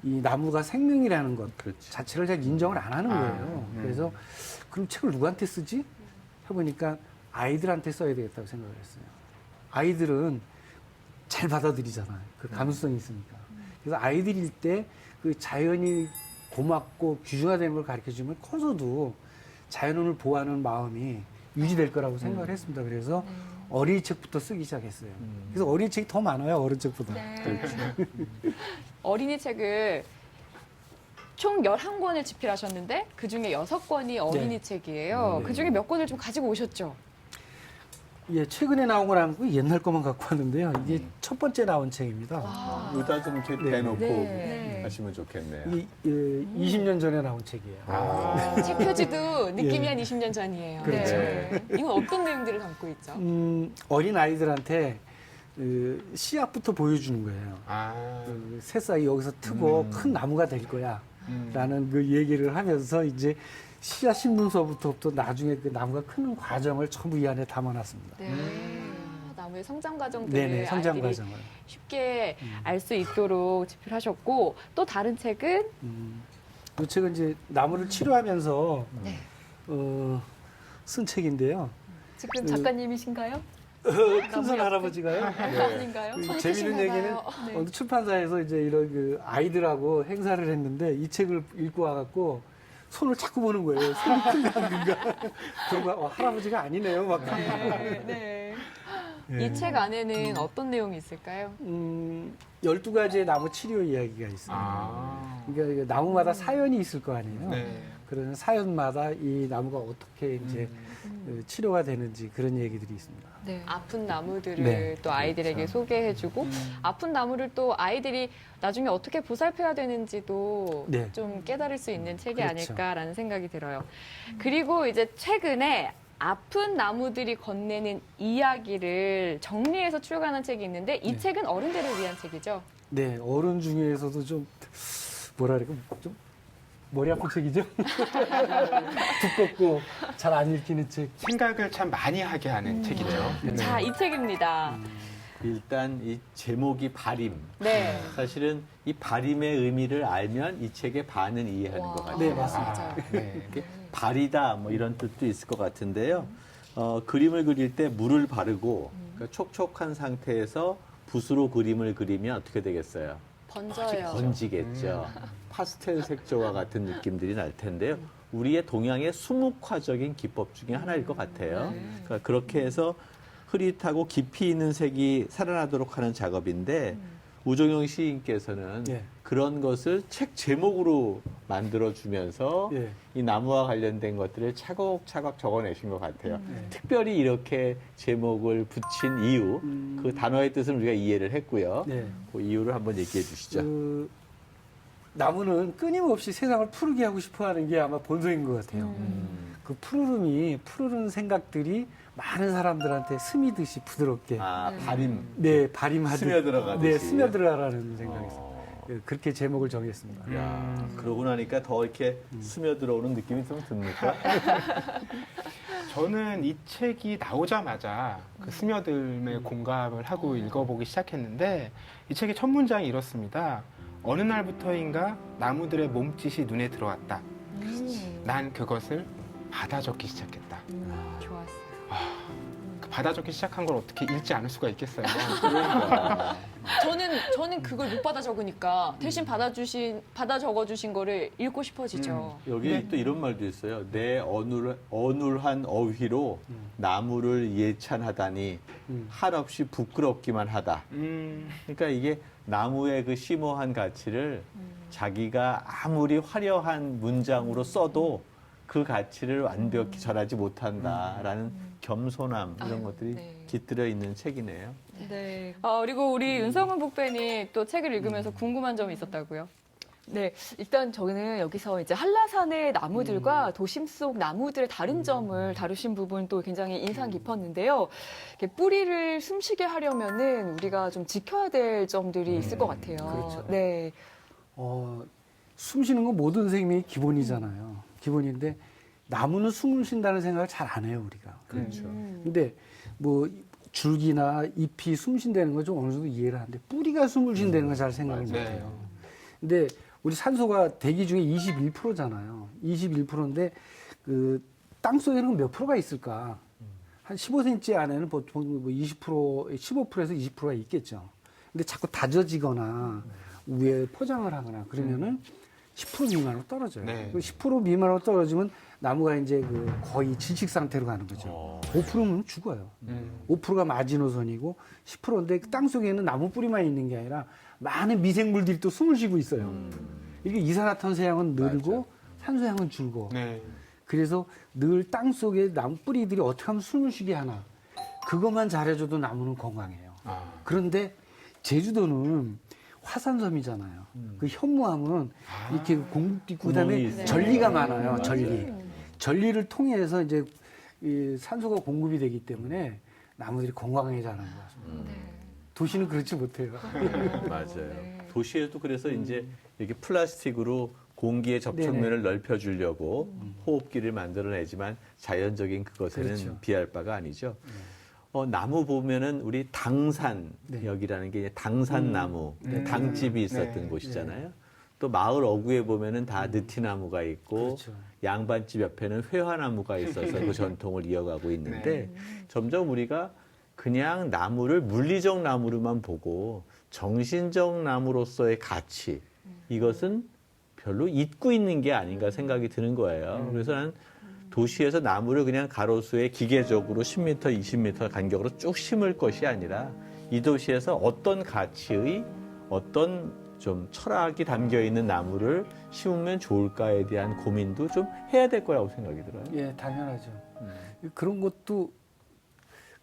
이 나무가 생명이라는 것 자체를 잘 인정을 안 하는 거예요. 그래서 그럼 책을 누구한테 쓰지? 해보니까 아이들한테 써야 되겠다고 생각을 했어요. 아이들은 잘 받아들이잖아요. 그 감수성이 있으니까. 그래서 아이들일 때 그 자연이 고맙고 귀중하다는 걸 가르쳐주면 커서도 자연을 보호하는 마음이 유지될 거라고 생각을 했습니다. 그래서 어린이 책부터 쓰기 시작했어요. 그래서 어린이 책이 더 많아요, 어른 책보다. 어린이 책을 총 11권을 집필하셨는데 그중에 6권이 어린이 책이에요. 그중에 몇 권을 좀 가지고 오셨죠? 예, 최근에 나온 건 아니고 옛날 것만 갖고 왔는데요. 이게 첫 번째 나온 책입니다. 의자 좀 이렇게 대놓고. 하시면 좋겠네요. 20년 전에 나온 책이에요. 책 표지도 느낌이 예. 한 20년 전이에요. 그렇죠. 네. 이건 어떤 내용들을 담고 있죠? 어린 아이들한테 씨앗부터 보여주는 거예요. 그 새싹이 여기서 트고 큰 나무가 될 거야. 라는 그 얘기를 하면서 이제 씨앗 심는서부터 나중에 그 나무가 크는 과정을 전부 이 안에 담아놨습니다. 네. 나무의 성장 과정들을 네네, 성장 아이들이 과정을. 쉽게 알 수 있도록 집필하셨고 또 다른 책은 이 책은 이제 나무를 치료하면서 네. 쓴 책인데요. 지금 작가님이신가요? 큰손 할아버지가요. 아닌가요? 그 손이 재미있는 크신가 얘기는 봐요. 네. 어느 출판사에서 이제 이런 그 아이들하고 행사를 했는데 이 책을 읽고 와갖고 손을 자꾸 보는 거예요. 손이 큰가 안 큰가. 그러고 할아버지가 아니네요. 막. 네. 예. 이 책 안에는 어떤 내용이 있을까요? 12가지의 나무 치료 이야기가 있어요. 그러니까 이게 나무마다 사연이 있을 거 아니에요. 네. 그런 사연마다 이 나무가 어떻게 이제 치료가 되는지 그런 얘기들이 있습니다. 네. 아픈 나무들을 네. 또 아이들에게 그렇죠. 소개해주고 아픈 나무를 또 아이들이 나중에 어떻게 보살펴야 되는지도 네. 좀 깨달을 수 있는 책이 그렇죠. 아닐까라는 생각이 들어요. 그리고 이제 최근에 아픈 나무들이 건네는 이야기를 정리해서 출간한 책이 있는데 이 네. 책은 어른들을 위한 책이죠. 네, 어른 중에서도 좀 뭐라 그럴까 좀 머리 아픈 책이죠. 두껍고 잘 안 읽히는 책. 생각을 참 많이 하게 하는 책이죠. 네. 자, 이 책입니다. 일단 이 제목이 발임. 네. 사실은 이 발임의 의미를 알면 이 책의 반은 이해하는 것 같아요. 네, 맞습니다. 아, 네. 이게 발이다 뭐 이런 뜻도 있을 것 같은데요. 그림을 그릴 때 물을 바르고 그러니까 촉촉한 상태에서 붓으로 그림을 그리면 어떻게 되겠어요? 번져요. 번지겠죠. 파스텔 색조와 같은 느낌들이 날 텐데요. 우리의 동양의 수묵화적인 기법 중에 하나일 것 같아요. 그러니까 그렇게 해서 흐릿하고 깊이 있는 색이 살아나도록 하는 작업인데 우종영 시인께서는 예. 그런 것을 책 제목으로 만들어주면서 예. 이 나무와 관련된 것들을 차곡차곡 적어내신 것 같아요. 네. 특별히 이렇게 제목을 붙인 이유, 그 단어의 뜻은 우리가 이해를 했고요. 네. 그 이유를 한번 얘기해 주시죠. 그 나무는 끊임없이 세상을 푸르게 하고 싶어하는 게 아마 본성인 것 같아요. 그 푸르른 생각들이 많은 사람들한테 스미듯이 부드럽게 발임. 네, 발임하듯 스며들어가듯이. 네, 스며들어라는 생각에서 그렇게 제목을 정했습니다. 야, 그러고 나니까 더 이렇게 스며들어오는 느낌이 좀 듭니까? 저는 이 책이 나오자마자 그 스며들에 공감을 하고 읽어보기 시작했는데 이 책의 첫 문장이 이렇습니다. 어느 날부터인가 나무들의 몸짓이 눈에 들어왔다. 난 그것을 받아 적기 시작했다. 좋았어요. 그 받아 적기 시작한 걸 어떻게 읽지 않을 수가 있겠어요. 저는 그걸 못 받아 적으니까 대신 받아 적어주신 거를 읽고 싶어지죠. 여기 또 이런 말도 있어요. 내 어눌한 어휘로 나무를 예찬하다니 한없이 부끄럽기만 하다. 그러니까 이게 나무의 그 심오한 가치를 자기가 아무리 화려한 문장으로 써도 그 가치를 완벽히 전하지 못한다라는 겸손함 이런 것들이 네. 깃들여 있는 책이네요. 네. 그리고 우리 윤성은 북팬이 또 책을 읽으면서 궁금한 점이 있었다고요? 네, 일단 저는 여기서 이제 한라산의 나무들과 도심 속 나무들의 다른 점을 다루신 부분도 굉장히 인상 깊었는데요. 이렇게 뿌리를 숨쉬게 하려면은 우리가 좀 지켜야 될 점들이 있을 것 같아요. 그렇죠. 네. 숨 쉬는 건 모든 생명의 기본이잖아요. 기본인데 나무는 숨을 쉰다는 생각을 잘 안 해요, 우리가. 그렇죠. 근데 뭐 줄기나 잎이 숨 쉰다는 건 좀 어느 정도 이해를 하는데 뿌리가 숨을 쉰다는 건 잘 생각을 못 맞아요. 해요. 근데 우리 산소가 대기 중에 21%잖아요. 21%인데 그 땅 속에는 몇 프로가 있을까? 한 15cm 안에는 보통 뭐 20%, 15%에서 20%가 있겠죠. 근데 자꾸 다져지거나 위에 포장을 하거나 그러면은 10% 미만으로 떨어져요. 네. 10% 미만으로 떨어지면 나무가 이제 그 거의 질식 상태로 가는 거죠. 5%면 죽어요. 5%가 마지노선이고 10%인데 땅 속에는 나무 뿌리만 있는 게 아니라 많은 미생물들이 또 숨을 쉬고 있어요. 이게 이산화탄소양은 늘고 산소양은 줄고. 네. 그래서 늘 땅 속에 나무 뿌리들이 어떻게 하면 숨을 쉬게 하나. 그것만 잘해줘도 나무는 건강해요. 그런데 제주도는 화산섬이잖아요. 그 현무암은 이렇게 공국도 있고 구멍이 그다음에 있어요. 전리가 많아요. 맞아요. 전리. 전리를 통해서 이제 이 산소가 공급이 되기 때문에 나무들이 건강하게 자라는 거죠. 도시는 그렇지 못해요. 맞아요. 도시에도 그래서 이제 이렇게 플라스틱으로 공기의 접촉면을 넓혀주려고 호흡기를 만들어내지만 자연적인 그것에는 그렇죠. 비할 바가 아니죠. 나무 보면은 우리 당산역이라는 게 이제 당산나무, 당집이 있었던 곳이잖아요. 또 마을 어구에 보면은 다 느티나무가 있고 그렇죠. 양반집 옆에는 회화나무가 있어서 그 전통을 이어가고 있는데 점점 우리가 그냥 나무를 물리적 나무로만 보고 정신적 나무로서의 가치 이것은 별로 잊고 있는 게 아닌가 생각이 드는 거예요. 그래서 난 도시에서 나무를 그냥 가로수에 기계적으로 10m, 20m 간격으로 쭉 심을 것이 아니라 이 도시에서 어떤 가치의 어떤 좀 철학이 담겨 있는 나무를 심으면 좋을까에 대한 고민도 좀 해야 될 거라고 생각이 들어요. 예, 당연하죠. 그런 것도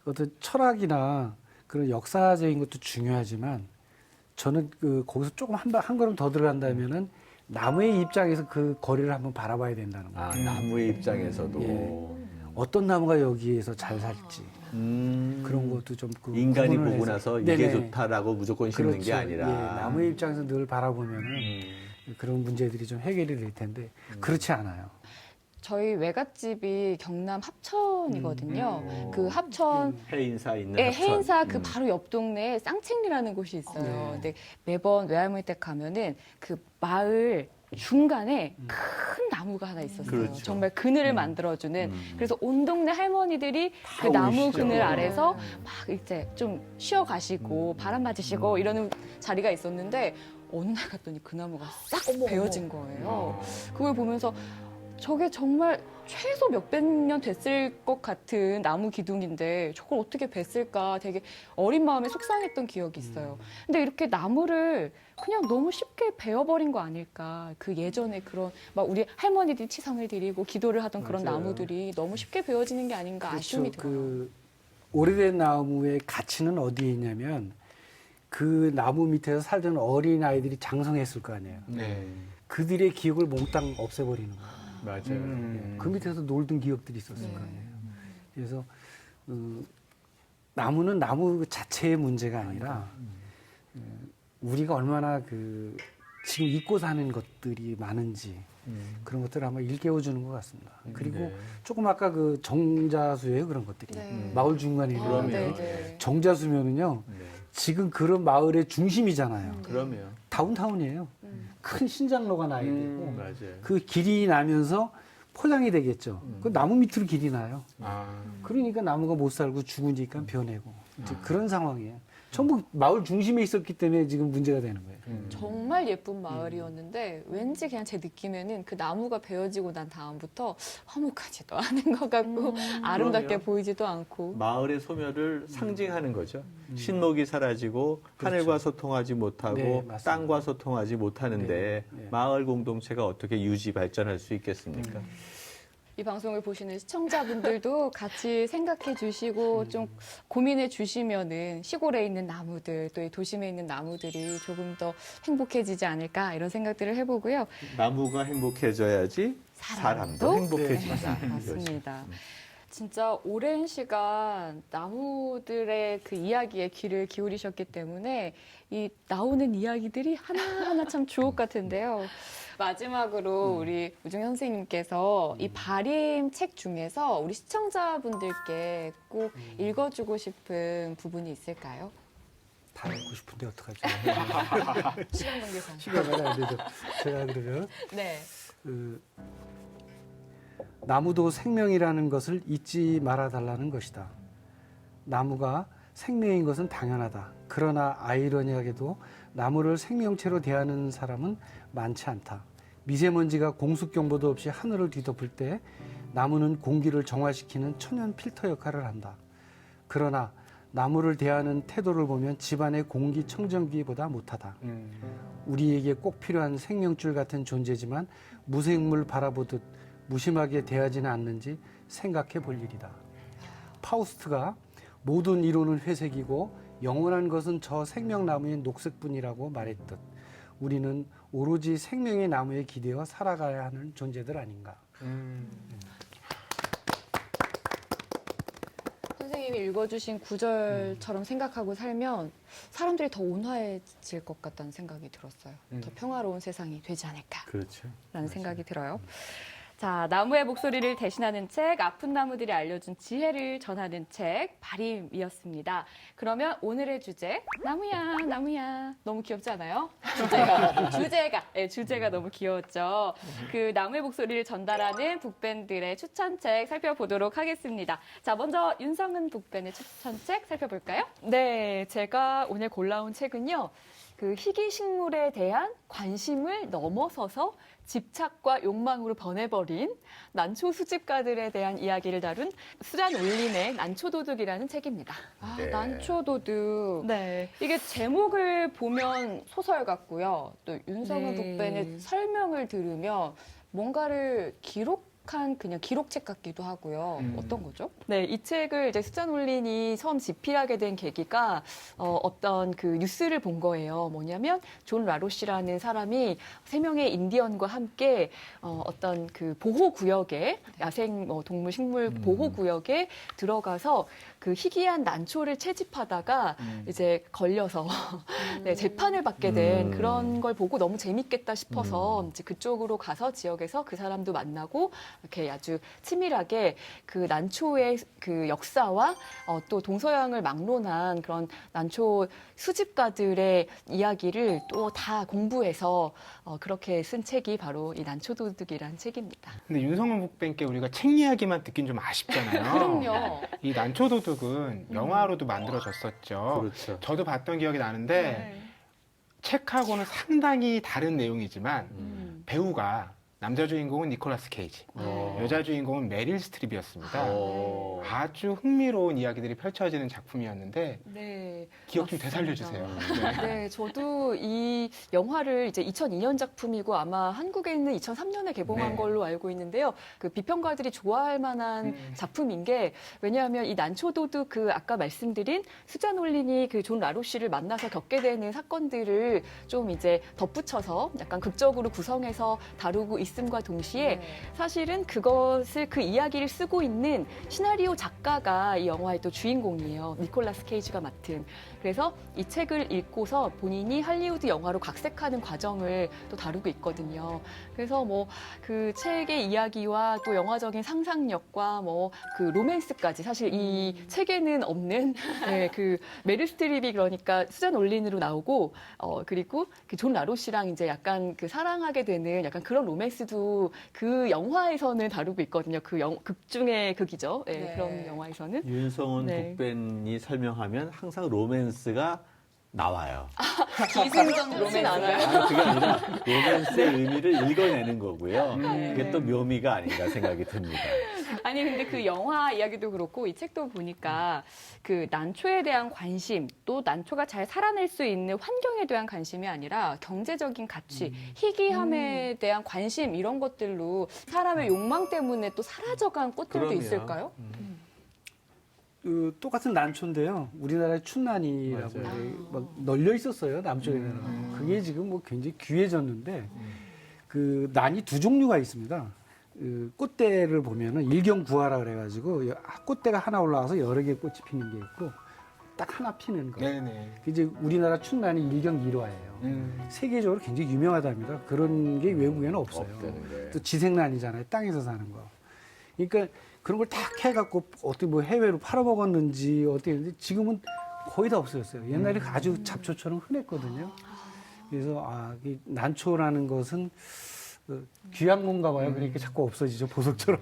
어떤 철학이나 그런 역사적인 것도 중요하지만 저는 거기서 조금 한 걸음 더 들어간다면은 나무의 입장에서 그 거리를 한번 바라봐야 된다는 거예요. 아, 나무의 입장에서도 예. 어떤 나무가 여기에서 잘 살지 그런 것도 좀 인간이 구분을 보고 해서. 나서 이게 네네. 좋다라고 무조건 심는 그렇죠. 게 아니라 예, 나무의 입장에서 늘 바라보면은 그런 문제들이 좀 해결이 될 텐데 그렇지 않아요. 저희 외갓집이 경남 합천이거든요. 그 합천 해인사 있는 네, 합천. 해인사 그 바로 옆 동네에 쌍책리라는 곳이 있어요. 네. 근데 매번 외할머니 댁 가면은 그 마을 중간에 큰 나무가 하나 있었어요. 그렇죠. 정말 그늘을 만들어주는. 그래서 온 동네 할머니들이 그 나무 오시죠. 그늘 아래서 막 이제 좀 쉬어 가시고 바람 맞으시고 이러는 자리가 있었는데 어느 날 갔더니 그 나무가 싹 베어진 거예요. 그걸 보면서 저게 정말 최소 몇백 년 됐을 것 같은 나무 기둥인데 저걸 어떻게 뱄을까 되게 어린 마음에 속상했던 기억이 있어요. 근데 이렇게 나무를 그냥 너무 쉽게 베어버린 거 아닐까. 그 예전에 그런 막 우리 할머니들이 치성을 드리고 기도를 하던 그런 맞아요. 나무들이 너무 쉽게 베어지는 게 아닌가 아쉬움이 들어요. 그 오래된 나무의 가치는 어디에 있냐면 그 나무 밑에서 살던 어린 아이들이 장성했을 거 아니에요. 네. 그들의 기억을 몽땅 없애버리는 거예요. 맞아요. 그 밑에서 놀던 기억들이 있었을 거 아니에요. 그래서 나무는 나무 자체의 문제가 아니라 우리가 얼마나 지금 잊고 사는 것들이 많은지 그런 것들을 한번 일깨워주는 것 같습니다. 그리고 조금 아까 그 정자수예요, 그런 것들이. 마을 중간에 있는 그럼요. 데 정자수면은요, 지금 그런 마을의 중심이잖아요. 그럼요. 다운타운이에요. 큰 신장로가 나야 되고 맞아요. 그 길이 나면서 포장이 되겠죠. 그 나무 밑으로 길이 나요. 그러니까 나무가 못 살고 죽으니까 변해고 이제 그런 상황이에요. 전부 마을 중심에 있었기 때문에 지금 문제가 되는 거예요. 정말 예쁜 마을이었는데 왠지 그냥 제 느낌에는 그 나무가 베어지고 난 다음부터 화목하지도 않은 것 같고 아름답게 그럼요. 보이지도 않고 마을의 소멸을 상징하는 거죠. 신목이 사라지고 하늘과 소통하지 못하고 네, 맞습니다. 땅과 소통하지 못하는데 네, 네. 마을 공동체가 어떻게 유지 발전할 수 있겠습니까? 이 방송을 보시는 시청자분들도 같이 생각해 주시고 좀 고민해 주시면은 시골에 있는 나무들 또 이 도심에 있는 나무들이 조금 더 행복해지지 않을까 이런 생각들을 해보고요. 나무가 행복해져야지 사람도 행복해진다. 네, 맞습니다. 진짜 오랜 시간 나무들의 그 이야기에 귀를 기울이셨기 때문에 이 나오는 이야기들이 하나하나 참 주옥 같은데요. 마지막으로 우리 우중 선생님께서 이 발임 책 중에서 우리 시청자분들께 꼭 읽어주고 싶은 부분이 있을까요? 다 읽고 싶은데 어떡하죠? 시간 관계상. 시간이 안 되죠. 제가 그러면 네. 나무도 생명이라는 것을 잊지 말아달라는 것이다. 나무가 생명인 것은 당연하다. 그러나 아이러니하게도 나무를 생명체로 대하는 사람은 많지 않다. 미세먼지가 공습경보도 없이 하늘을 뒤덮을 때 나무는 공기를 정화시키는 천연 필터 역할을 한다. 그러나 나무를 대하는 태도를 보면 집안의 공기청정기보다 못하다. 우리에게 꼭 필요한 생명줄 같은 존재지만 무생물 바라보듯 무심하게 대하지는 않는지 생각해 볼 일이다. 파우스트가 모든 이론은 회색이고 영원한 것은 저 생명나무의 녹색뿐이라고 말했듯 우리는 오로지 생명의 나무에 기대어 살아가야 하는 존재들 아닌가. 선생님이 읽어주신 구절처럼 생각하고 살면 사람들이 더 온화해질 것 같다는 생각이 들었어요. 더 평화로운 세상이 되지 않을까라는 그렇죠. 생각이 들어요. 자, 나무의 목소리를 대신하는 책, 아픈 나무들이 알려준 지혜를 전하는 책, 바림이었습니다. 그러면 오늘의 주제, 나무야, 나무야. 너무 귀엽지 않아요? 주제가 너무 귀여웠죠. 그 나무의 목소리를 전달하는 북밴들의 추천책 살펴보도록 하겠습니다. 자, 먼저 윤성은 북밴의 추천책 살펴볼까요? 네, 제가 오늘 골라온 책은요. 그 희귀식물에 대한 관심을 넘어서서 집착과 욕망으로 변해버린 난초 수집가들에 대한 이야기를 다룬 수잔 올린의 난초도둑이라는 책입니다. 아, 네. 난초도둑. 네. 이게 제목을 보면 소설 같고요. 또 윤성은 네. 북밴의 설명을 들으면 뭔가를 기록한 그냥 기록책 같기도 하고요. 어떤 거죠? 네, 이 책을 이제 수잔 올린이 처음 집필하게 된 계기가 어떤 그 뉴스를 본 거예요. 뭐냐면 존 라로시라는 사람이 3명의 인디언과 함께 어떤 그 보호구역에 야생 동물 식물 보호구역에 들어가서 그 희귀한 난초를 채집하다가 이제 걸려서 네, 재판을 받게 된 그런 걸 보고 너무 재밌겠다 싶어서 이제 그쪽으로 가서 지역에서 그 사람도 만나고 이렇게 아주 치밀하게 그 난초의 그 역사와 또 동서양을 막론한 그런 난초 수집가들의 이야기를 또 다 공부해서 그렇게 쓴 책이 바로 이 난초도둑이라는 책입니다. 근데 윤성은 북밴께 우리가 책 이야기만 듣긴 좀 아쉽잖아요. 그럼요. 이 난초도둑은 영화로도 만들어졌었죠. 그렇죠. 저도 봤던 기억이 나는데 책하고는 상당히 다른 내용이지만 배우가 남자 주인공은 니콜라스 케이지, 여자 주인공은 메릴 스트립이었습니다. 아주 흥미로운 이야기들이 펼쳐지는 작품이었는데 네. 기억 좀 되살려주세요. 네, 저도 이 영화를 이제 2002년 작품이고 아마 한국에는 2003년에 개봉한 네. 걸로 알고 있는데요. 그 비평가들이 좋아할 만한 작품인 게 왜냐하면 이 난초도둑 그 아까 말씀드린 수잔 올린이 그 존 라로시를 만나서 겪게 되는 사건들을 좀 이제 덧붙여서 약간 극적으로 구성해서 다루고 있음과 동시에 사실은 그것을 그 이야기를 쓰고 있는 시나리오 작가가 이 영화의 또 주인공이에요. 니콜라스 케이지가 맡은. 그래서 이 책을 읽고서 본인이 할리우드 영화로 각색하는 과정을 또 다루고 있거든요. 그래서 뭐 그 책의 이야기와 또 영화적인 상상력과 뭐 그 로맨스까지 사실 이 책에는 없는 네, 그 메릴 스트립이 그러니까 수잔 올린으로 나오고 그리고 그 존 라로시랑 이제 약간 그 사랑하게 되는 약간 그런 로맨스도 그 영화에서는 다루고 있거든요. 그 극 중의 극이죠. 네, 네. 그런 영화에서는. 윤성은 네. 북밴이 설명하면 항상 로맨스가 나와요. 기승전 로맨스 않아요? 아니, 그게 아니라 로맨스의 의미를 읽어내는 거고요. 그게 또 묘미가 아닌가 생각이 듭니다. 아니 근데 그 영화 이야기도 그렇고 이 책도 보니까 그 난초에 대한 관심 또 난초가 잘 살아낼 수 있는 환경에 대한 관심이 아니라 경제적인 가치, 희귀함에 대한 관심 이런 것들로 사람의 욕망 때문에 또 사라져간 꽃들도 그럼요. 있을까요? 그 똑같은 난초인데요. 우리나라의 춘난이라고 막 널려 있었어요. 남쪽에는. 그게 지금 뭐 굉장히 귀해졌는데 그 난이 두 종류가 있습니다. 그 꽃대를 보면은 일경구화라 그래가지고 꽃대가 하나 올라와서 여러 개 꽃이 피는 게 있고 딱 하나 피는 거. 네네. 이제 우리나라 춘난이 일경일화예요. 세계적으로 굉장히 유명하답니다. 그런 게 외국에는 없어요. 없다는 거예요. 또 지생난이잖아요. 땅에서 사는 거. 그러니까 그런 걸 딱 해갖고 어떻게 뭐 해외로 팔아먹었는지 어떻게 했는지 지금은 거의 다 없어졌어요. 옛날에 아주 잡초처럼 흔했거든요. 그래서 이 난초라는 것은 귀한 건가 봐요. 그러니까 자꾸 없어지죠. 보석처럼.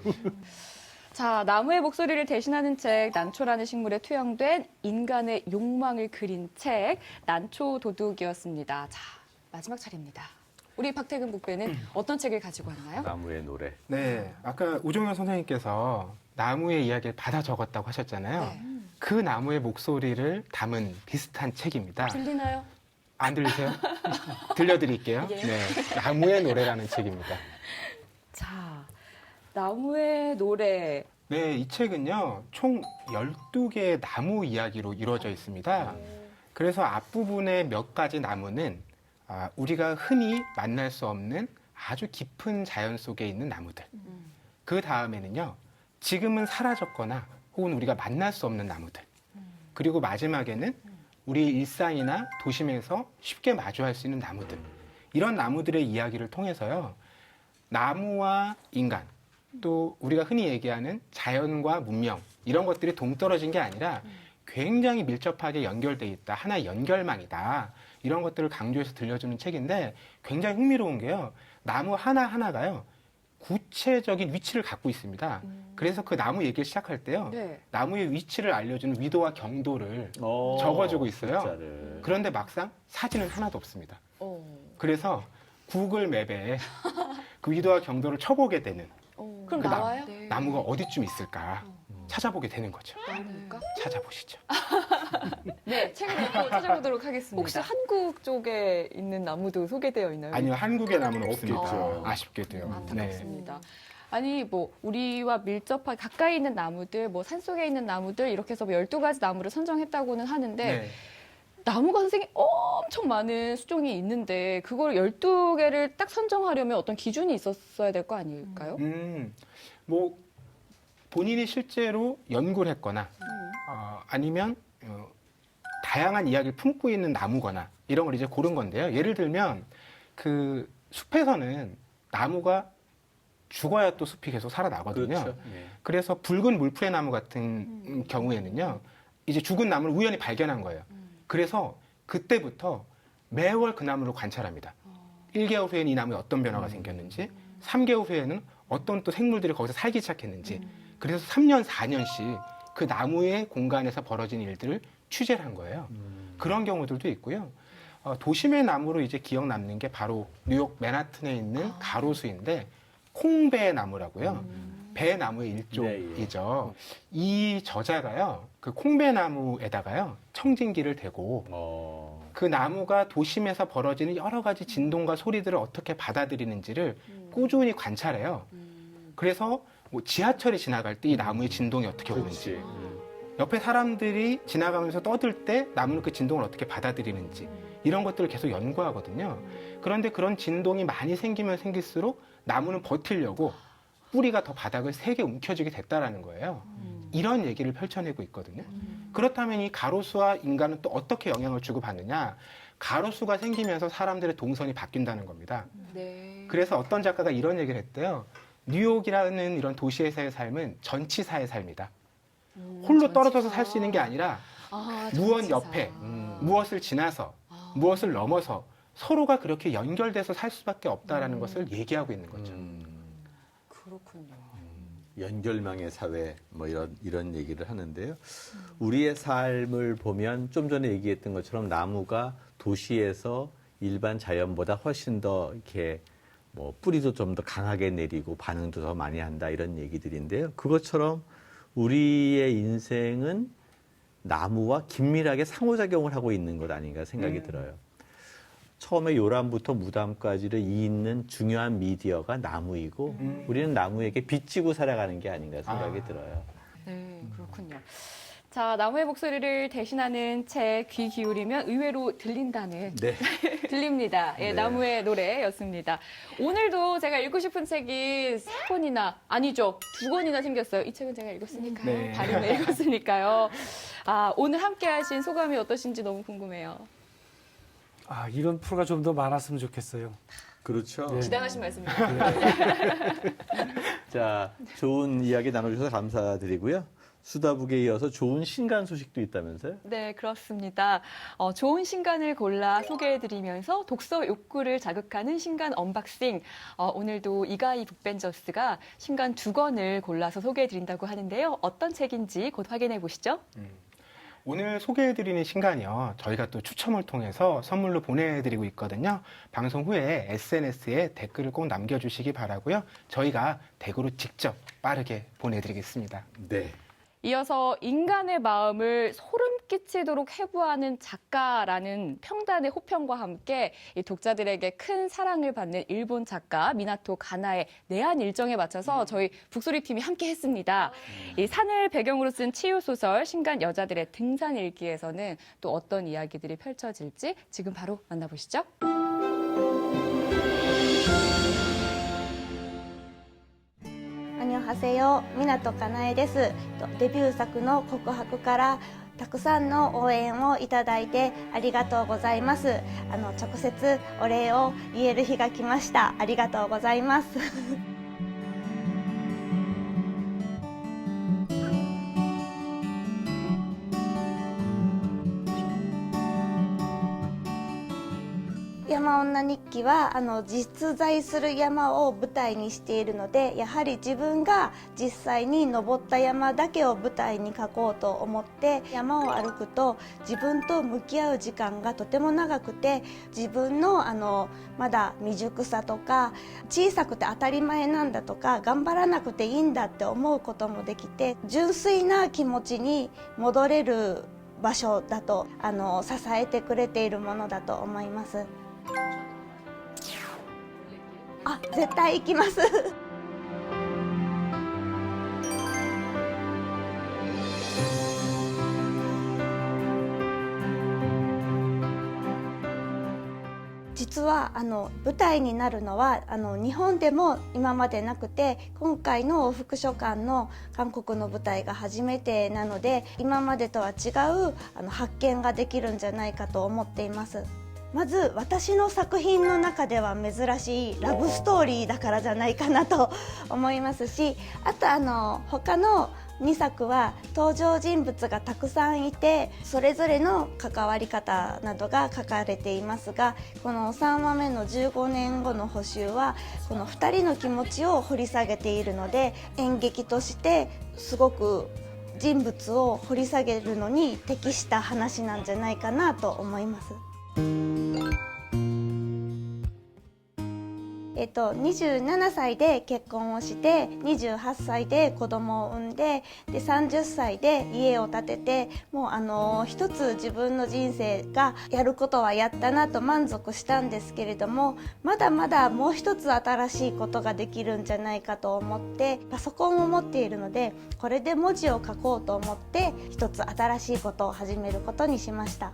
자, 나무의 목소리를 대신하는 책, 난초라는 식물에 투영된 인간의 욕망을 그린 책, 난초도둑이었습니다. 자, 마지막 차례입니다. 우리 박태근 북배는 어떤 책을 가지고 왔나요? 나무의 노래. 네, 아까 우종현 선생님께서 나무의 이야기를 받아 적었다고 하셨잖아요. 그 나무의 목소리를 담은 비슷한 책입니다. 들리나요? 안 들리세요? 들려드릴게요. 예. 네, 나무의 노래라는 책입니다. 자, 나무의 노래. 네, 이 책은요, 총 12개의 나무 이야기로 이루어져 있습니다. 그래서 앞부분의 몇 가지 나무는 우리가 흔히 만날 수 없는 아주 깊은 자연 속에 있는 나무들. 그 다음에는요, 지금은 사라졌거나 혹은 우리가 만날 수 없는 나무들. 그리고 마지막에는 우리 일상이나 도심에서 쉽게 마주할 수 있는 나무들. 이런 나무들의 이야기를 통해서요, 나무와 인간, 또 우리가 흔히 얘기하는 자연과 문명, 이런 것들이 동떨어진 게 아니라 굉장히 밀접하게 연결돼 있다. 하나의 연결망이다. 이런 것들을 강조해서 들려주는 책인데 굉장히 흥미로운 게요. 나무 하나하나가요. 구체적인 위치를 갖고 있습니다. 그래서 그 나무 얘기를 시작할 때요. 네. 나무의 위치를 알려주는 위도와 경도를 적어주고 있어요. 글자를. 그런데 막상 사진은 하나도 없습니다. 그래서 구글 맵에 그 위도와 경도를 쳐보게 되는 그럼 그 나와요? 나무가 어디쯤 있을까 찾아보게 되는 거죠. 나올까? 찾아보시죠. 네, 책을 읽고 찾아보도록 하겠습니다. 혹시 한국 쪽에 있는 나무도 소개되어 있나요? 아니요, 한국의 나무는 없습니다. 없겠죠. 아쉽게도요. 안타깝습니다. 아니 뭐 우리와 밀접하게 가까이 있는 나무들, 뭐 산속에 있는 나무들 이렇게 해서 12가지 나무를 선정했다고는 하는데 네. 나무가 선생님 엄청 많은 수종이 있는데 그걸 12개를 딱 선정하려면 어떤 기준이 있었어야 될 거 아닐까요? 뭐 본인이 실제로 연구를 했거나 아니면 다양한 이야기를 품고 있는 나무거나 이런 걸 이제 고른 건데요. 예를 들면 그 숲에서는 나무가 죽어야 또 숲이 계속 살아나거든요. 그렇죠. 예. 그래서 붉은 물풀의 나무 같은 경우에는요, 이제 죽은 나무를 우연히 발견한 거예요. 그래서 그때부터 매월 그 나무를 관찰합니다. 1개월 후에는 이 나무에 어떤 변화가 생겼는지, 3개월 후에는 어떤 또 생물들이 거기서 살기 시작했는지, 그래서 3년, 4년씩 그 나무의 공간에서 벌어진 일들을 취재를 한 거예요. 그런 경우들도 있고요. 도심의 나무로 이제 기억 남는 게 바로 뉴욕 맨하튼에 있는 가로수인데, 콩배 나무라고요. 배나무의 일종이죠. 이 저자가요, 그 콩배나무에다가요, 청진기를 대고 그 나무가 도심에서 벌어지는 여러 가지 진동과 소리들을 어떻게 받아들이는지를 꾸준히 관찰해요. 그래서 뭐 지하철이 지나갈 때 이 나무의 진동이 어떻게 오는지, 옆에 사람들이 지나가면서 떠들 때 나무는 그 진동을 어떻게 받아들이는지, 이런 것들을 계속 연구하거든요. 그런데 그런 진동이 많이 생기면 생길수록 나무는 버티려고 뿌리가 더 바닥을 세게 움켜쥐게 됐다라는 거예요. 이런 얘기를 펼쳐내고 있거든요. 그렇다면 이 가로수와 인간은 또 어떻게 영향을 주고받느냐? 가로수가 생기면서 사람들의 동선이 바뀐다는 겁니다. 그래서 어떤 작가가 이런 얘기를 했대요. 뉴욕이라는 이런 도시에서의 삶은 전치사의 삶이다. 홀로 떨어져서 살 수 있는 게 아니라 무언 옆에, 무엇을 지나서, 무엇을 넘어서 서로가 그렇게 연결돼서 살 수밖에 없다라는 것을 얘기하고 있는 거죠. 그렇군요. 연결망의 사회 뭐 이런 얘기를 하는데요. 우리의 삶을 보면 좀 전에 얘기했던 것처럼 나무가 도시에서 일반 자연보다 훨씬 더 이렇게 뭐 뿌리도 좀 더 강하게 내리고 반응도 더 많이 한다 이런 얘기들인데요. 그것처럼 우리의 인생은 나무와 긴밀하게 상호작용을 하고 있는 것 아닌가 생각이 들어요. 처음에 요람부터 무담까지를 잇는 중요한 미디어가 나무이고 우리는 나무에게 빚지고 살아가는 게 아닌가 생각이 들어요. 네, 그렇군요. 자, 나무의 목소리를 대신하는 책 귀 기울이면 의외로 들린다는 네. 들립니다. 예, 네. 나무의 노래였습니다. 오늘도 제가 읽고 싶은 책이 3권이나 아니죠. 2권이나 생겼어요. 이 책은 제가 읽었으니까요. 네. 발음을 읽었으니까요. 아, 오늘 함께 하신 소감이 어떠신지 너무 궁금해요. 이런 프로가 좀 더 많았으면 좋겠어요. 그렇죠. 네. 지당하신 말씀입니다. 자, 좋은 이야기 나눠주셔서 감사드리고요. 수다북에 이어서 좋은 신간 소식도 있다면서요? 네, 그렇습니다. 좋은 신간을 골라 소개해드리면서 독서 욕구를 자극하는 신간 언박싱. 오늘도 이가희 북벤저스가 신간 2권을 골라서 소개해드린다고 하는데요. 어떤 책인지 곧 확인해 보시죠. 오늘 소개해드리는 신간이요, 저희가 또 추첨을 통해서 선물로 보내드리고 있거든요. 방송 후에 SNS에 댓글을 꼭 남겨주시기 바라고요. 저희가 댁으로 직접 빠르게 보내드리겠습니다. 네. 이어서 인간의 마음을 소름 끼치도록 해부하는 작가라는 평단의 호평과 함께 이 독자들에게 큰 사랑을 받는 일본 작가 미나토 가나의 내한 일정에 맞춰서 저희 북소리 팀이 함께 했습니다. 이 산을 배경으로 쓴 치유 소설 신간 여자들의 등산 일기에서는 또 어떤 이야기들이 펼쳐질지 지금 바로 만나보시죠. 안녕하세요. 미나토カナエです。デビュー作の告白からたくさんの応援をいただいてありがとうございます。直接お礼を言える日が来ました。ありがとうございます。山女日記は実在する山を舞台にしているので、やはり自分が実際に登った山だけを舞台に描こうと思って、山を歩くと自分と向き合う時間がとても長くて、自分のまだ未熟さとか、小さくて当たり前なんだとか、頑張らなくていいんだって思うこともできて、純粋な気持ちに戻れる場所だと支えてくれているものだと思います。絶対行きます。実は舞台になるのは日本でも今までなくて、今回の往復書館の韓国の舞台が初めてなので、今までとは違う発見ができるんじゃないかと思っています。まず私の作品の中では珍しいラブストーリーだからじゃないかなと思いますし、あと他の2作は登場人物がたくさんいて、それぞれの関わり方などが書かれていますが、この3話目の15年後の補習はこの2人の気持ちを掘り下げているので、演劇としてすごく人物を掘り下げるのに適した話なんじゃないかなと思います。27歳で結婚をして、28歳で子供を産んで、30歳で家を建てて、もう一つ自分の人生がやることはやったなと満足したんですけれども、まだまだもう一つ新しいことができるんじゃないかと思って、パソコンを持っているので、これで文字を書こうと思って一つ新しいことを始めることにしました。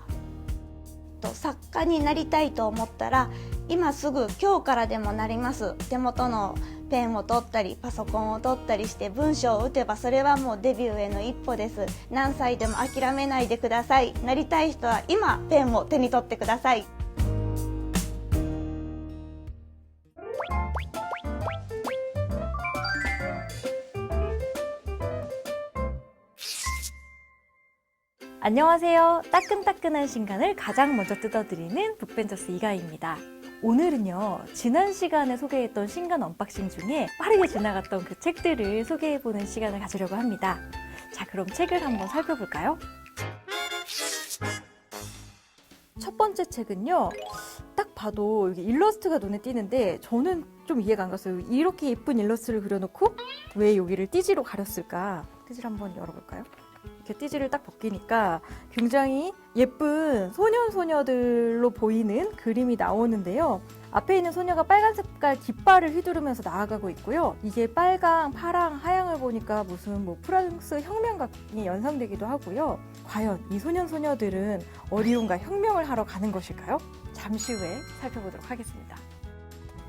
作家になりたいと思ったら、今すぐ今日からでもなります。手元のペンを取ったりパソコンを取ったりして文章を打てば、それはもうデビューへの一歩です。何歳でも諦めないでください。なりたい人は今ペンを手に取ってください。안녕하세요. 따끈따끈한 신간을 가장 먼저 뜯어드리는 북벤저스 이가희입니다. 오늘은요, 지난 시간에 소개했던 신간 언박싱 중에 빠르게 지나갔던 그 책들을 소개해보는 시간을 가지려고 합니다. 자, 그럼 책을 한번 살펴볼까요? 첫 번째 책은요, 딱 봐도 여기 일러스트가 눈에 띄는데 저는 좀 이해가 안 갔어요. 이렇게 예쁜 일러스트를 그려놓고 왜 여기를 띠지로 가렸을까? 띠지를 한번 열어볼까요? 이렇게 띠지를 딱 벗기니까 굉장히 예쁜 소년소녀들로 보이는 그림이 나오는데요. 앞에 있는 소녀가 빨간 색깔 깃발을 휘두르면서 나아가고 있고요. 이게 빨강, 파랑, 하양을 보니까 무슨 프랑스 혁명각이 연상되기도 하고요. 과연 이 소년소녀들은 어디론가 혁명을 하러 가는 것일까요? 잠시 후에 살펴보도록 하겠습니다.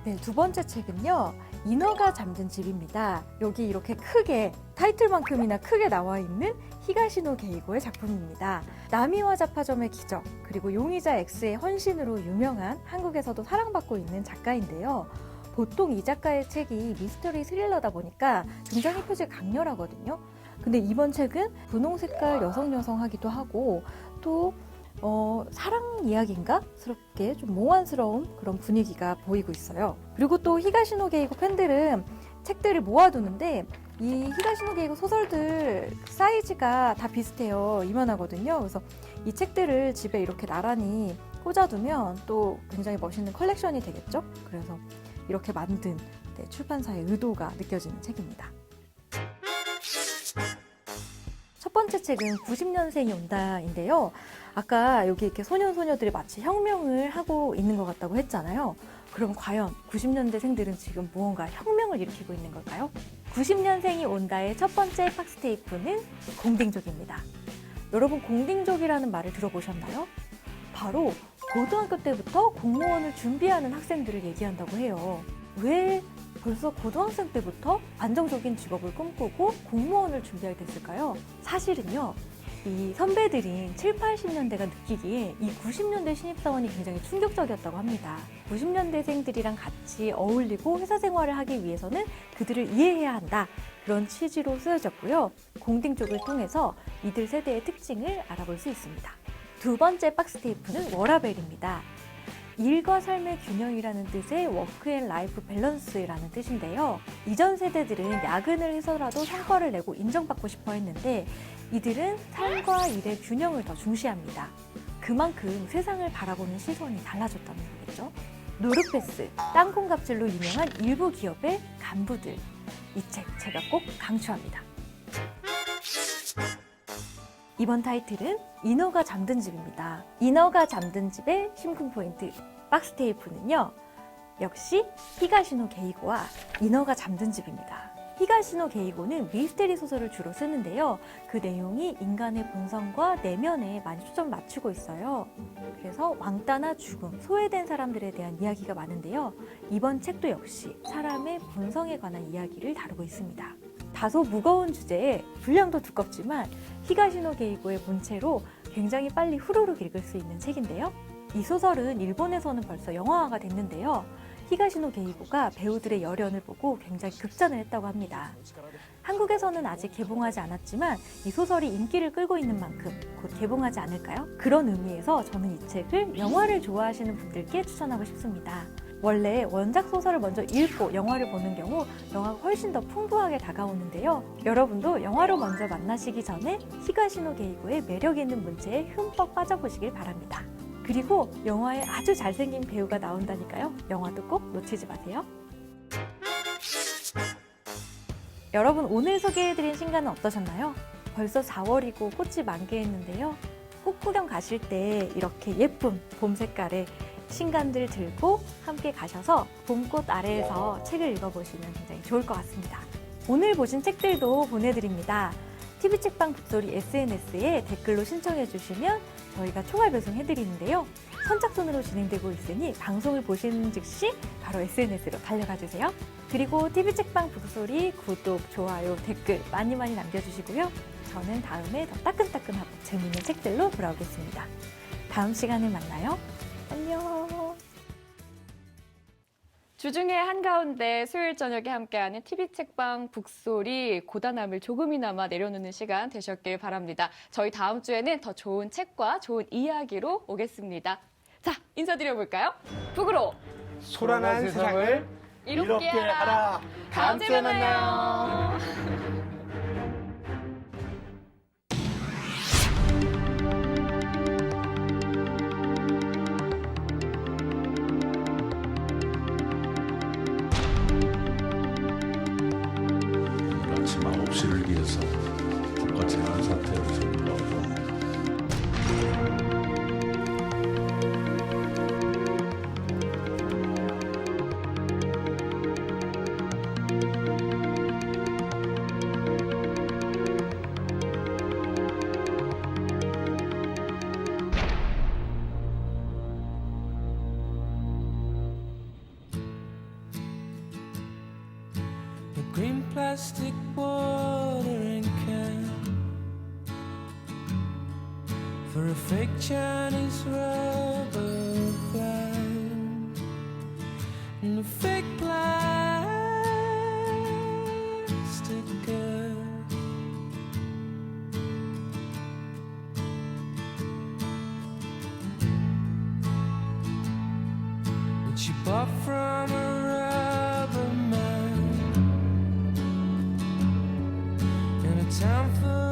네, 두 번째 책은요, 인어가 잠든 집입니다. 여기 이렇게 크게 타이틀만큼이나 크게 나와 있는 히가시노 게이고의 작품입니다. 나미와 자파점의 기적, 그리고 용의자 X의 헌신으로 유명한, 한국에서도 사랑받고 있는 작가인데요. 보통 이 작가의 책이 미스터리 스릴러다 보니까 굉장히 표지가 강렬하거든요. 근데 이번 책은 분홍 색깔 여성하기도 하고, 또 사랑 이야기인가? 스럽게 좀 몽환스러운 그런 분위기가 보이고 있어요. 그리고 또 히가시노 게이고 팬들은 책들을 모아두는데, 이 히가시노 게이고 소설들 사이즈가 다 비슷해요. 이만하거든요. 그래서 이 책들을 집에 이렇게 나란히 꽂아두면 또 굉장히 멋있는 컬렉션이 되겠죠? 그래서 이렇게 만든 출판사의 의도가 느껴지는 책입니다. 첫 번째 번째 책은 90년생이 온다인데요. 아까 여기 이렇게 소년소녀들이 마치 혁명을 하고 있는 것 같다고 했잖아요. 그럼 과연 90년대생들은 지금 무언가 혁명을 일으키고 있는 걸까요? 90년생이 온다의 첫 번째 박스테이프는 공딩족입니다. 여러분, 공딩족이라는 말을 들어보셨나요? 바로 고등학교 때부터 공무원을 준비하는 학생들을 얘기한다고 해요. 왜 벌써 고등학생 때부터 안정적인 직업을 꿈꾸고 공무원을 준비하게 됐을까요? 사실은요, 이 선배들인 7, 80년대가 느끼기에 이 90년대 신입사원이 굉장히 충격적이었다고 합니다. 90년대생들이랑 같이 어울리고 회사 생활을 하기 위해서는 그들을 이해해야 한다. 그런 취지로 쓰여졌고요. 공딩족을 통해서 이들 세대의 특징을 알아볼 수 있습니다. 두 번째 박스테이프는 워라벨입니다. 일과 삶의 균형이라는 뜻의 워크 앤 라이프 밸런스라는 뜻인데요. 이전 세대들은 야근을 해서라도 성과를 내고 인정받고 싶어 했는데 이들은 삶과 일의 균형을 더 중시합니다. 그만큼 세상을 바라보는 시선이 달라졌다는 거겠죠. 노르패스, 땅콩갑질로 유명한 일부 기업의 간부들. 이 책 제가 꼭 강추합니다. 이번 타이틀은 인어가 잠든 집입니다. 인어가 잠든 집의 심쿵 포인트 박스테이프는요, 역시 히가시노 게이고와 인어가 잠든 집입니다. 히가시노 게이고는 미스테리 소설을 주로 쓰는데요. 그 내용이 인간의 본성과 내면에 많이 초점을 맞추고 있어요. 그래서 왕따나 죽음, 소외된 사람들에 대한 이야기가 많은데요. 이번 책도 역시 사람의 본성에 관한 이야기를 다루고 있습니다. 다소 무거운 주제에 분량도 두껍지만 히가시노 게이고의 문체로 굉장히 빨리 후루룩 읽을 수 있는 책인데요. 이 소설은 일본에서는 벌써 영화화가 됐는데요. 히가시노 게이고가 배우들의 열연을 보고 굉장히 극찬을 했다고 합니다. 한국에서는 아직 개봉하지 않았지만 이 소설이 인기를 끌고 있는 만큼 곧 개봉하지 않을까요? 그런 의미에서 저는 이 책을 영화를 좋아하시는 분들께 추천하고 싶습니다. 원래 원작 소설을 먼저 읽고 영화를 보는 경우 영화가 훨씬 더 풍부하게 다가오는데요. 여러분도 영화로 먼저 만나시기 전에 히가시노 게이고의 매력 있는 문체에 흠뻑 빠져보시길 바랍니다. 그리고 영화에 아주 잘생긴 배우가 나온다니까요. 영화도 꼭 놓치지 마세요. 여러분, 오늘 소개해드린 신간은 어떠셨나요? 벌써 4월이고 꽃이 만개했는데요. 꽃구경 가실 때 이렇게 예쁜 봄 색깔의 신간들 들고 함께 가셔서 봄꽃 아래에서 책을 읽어보시면 굉장히 좋을 것 같습니다. 오늘 보신 책들도 보내드립니다. TV책방 북소리 SNS에 댓글로 신청해 주시면 저희가 총알 배송해드리는데요. 선착순으로 진행되고 있으니 방송을 보시는 즉시 바로 SNS로 달려가 주세요. 그리고 TV책방 북소리 구독, 좋아요, 댓글 많이 남겨주시고요. 저는 다음에 더 따끈따끈하고 재미있는 책들로 돌아오겠습니다. 다음 시간에 만나요. 안녕. 주중에 한가운데 수요일 저녁에 함께하는 TV책방 북소리, 고단함을 조금이나마 내려놓는 시간 되셨길 바랍니다. 저희 다음 주에는 더 좋은 책과 좋은 이야기로 오겠습니다. 자, 인사드려볼까요? 북으로 소란한 세상을 이롭게 하라. 다음 주에 만나요. 아침 9시를 위해서 국가 재난 사태를 선포하고 green plastic watering can for a fake Chinese rubber plant and a fake plastic girl. Which she bought from a rubber man in a town full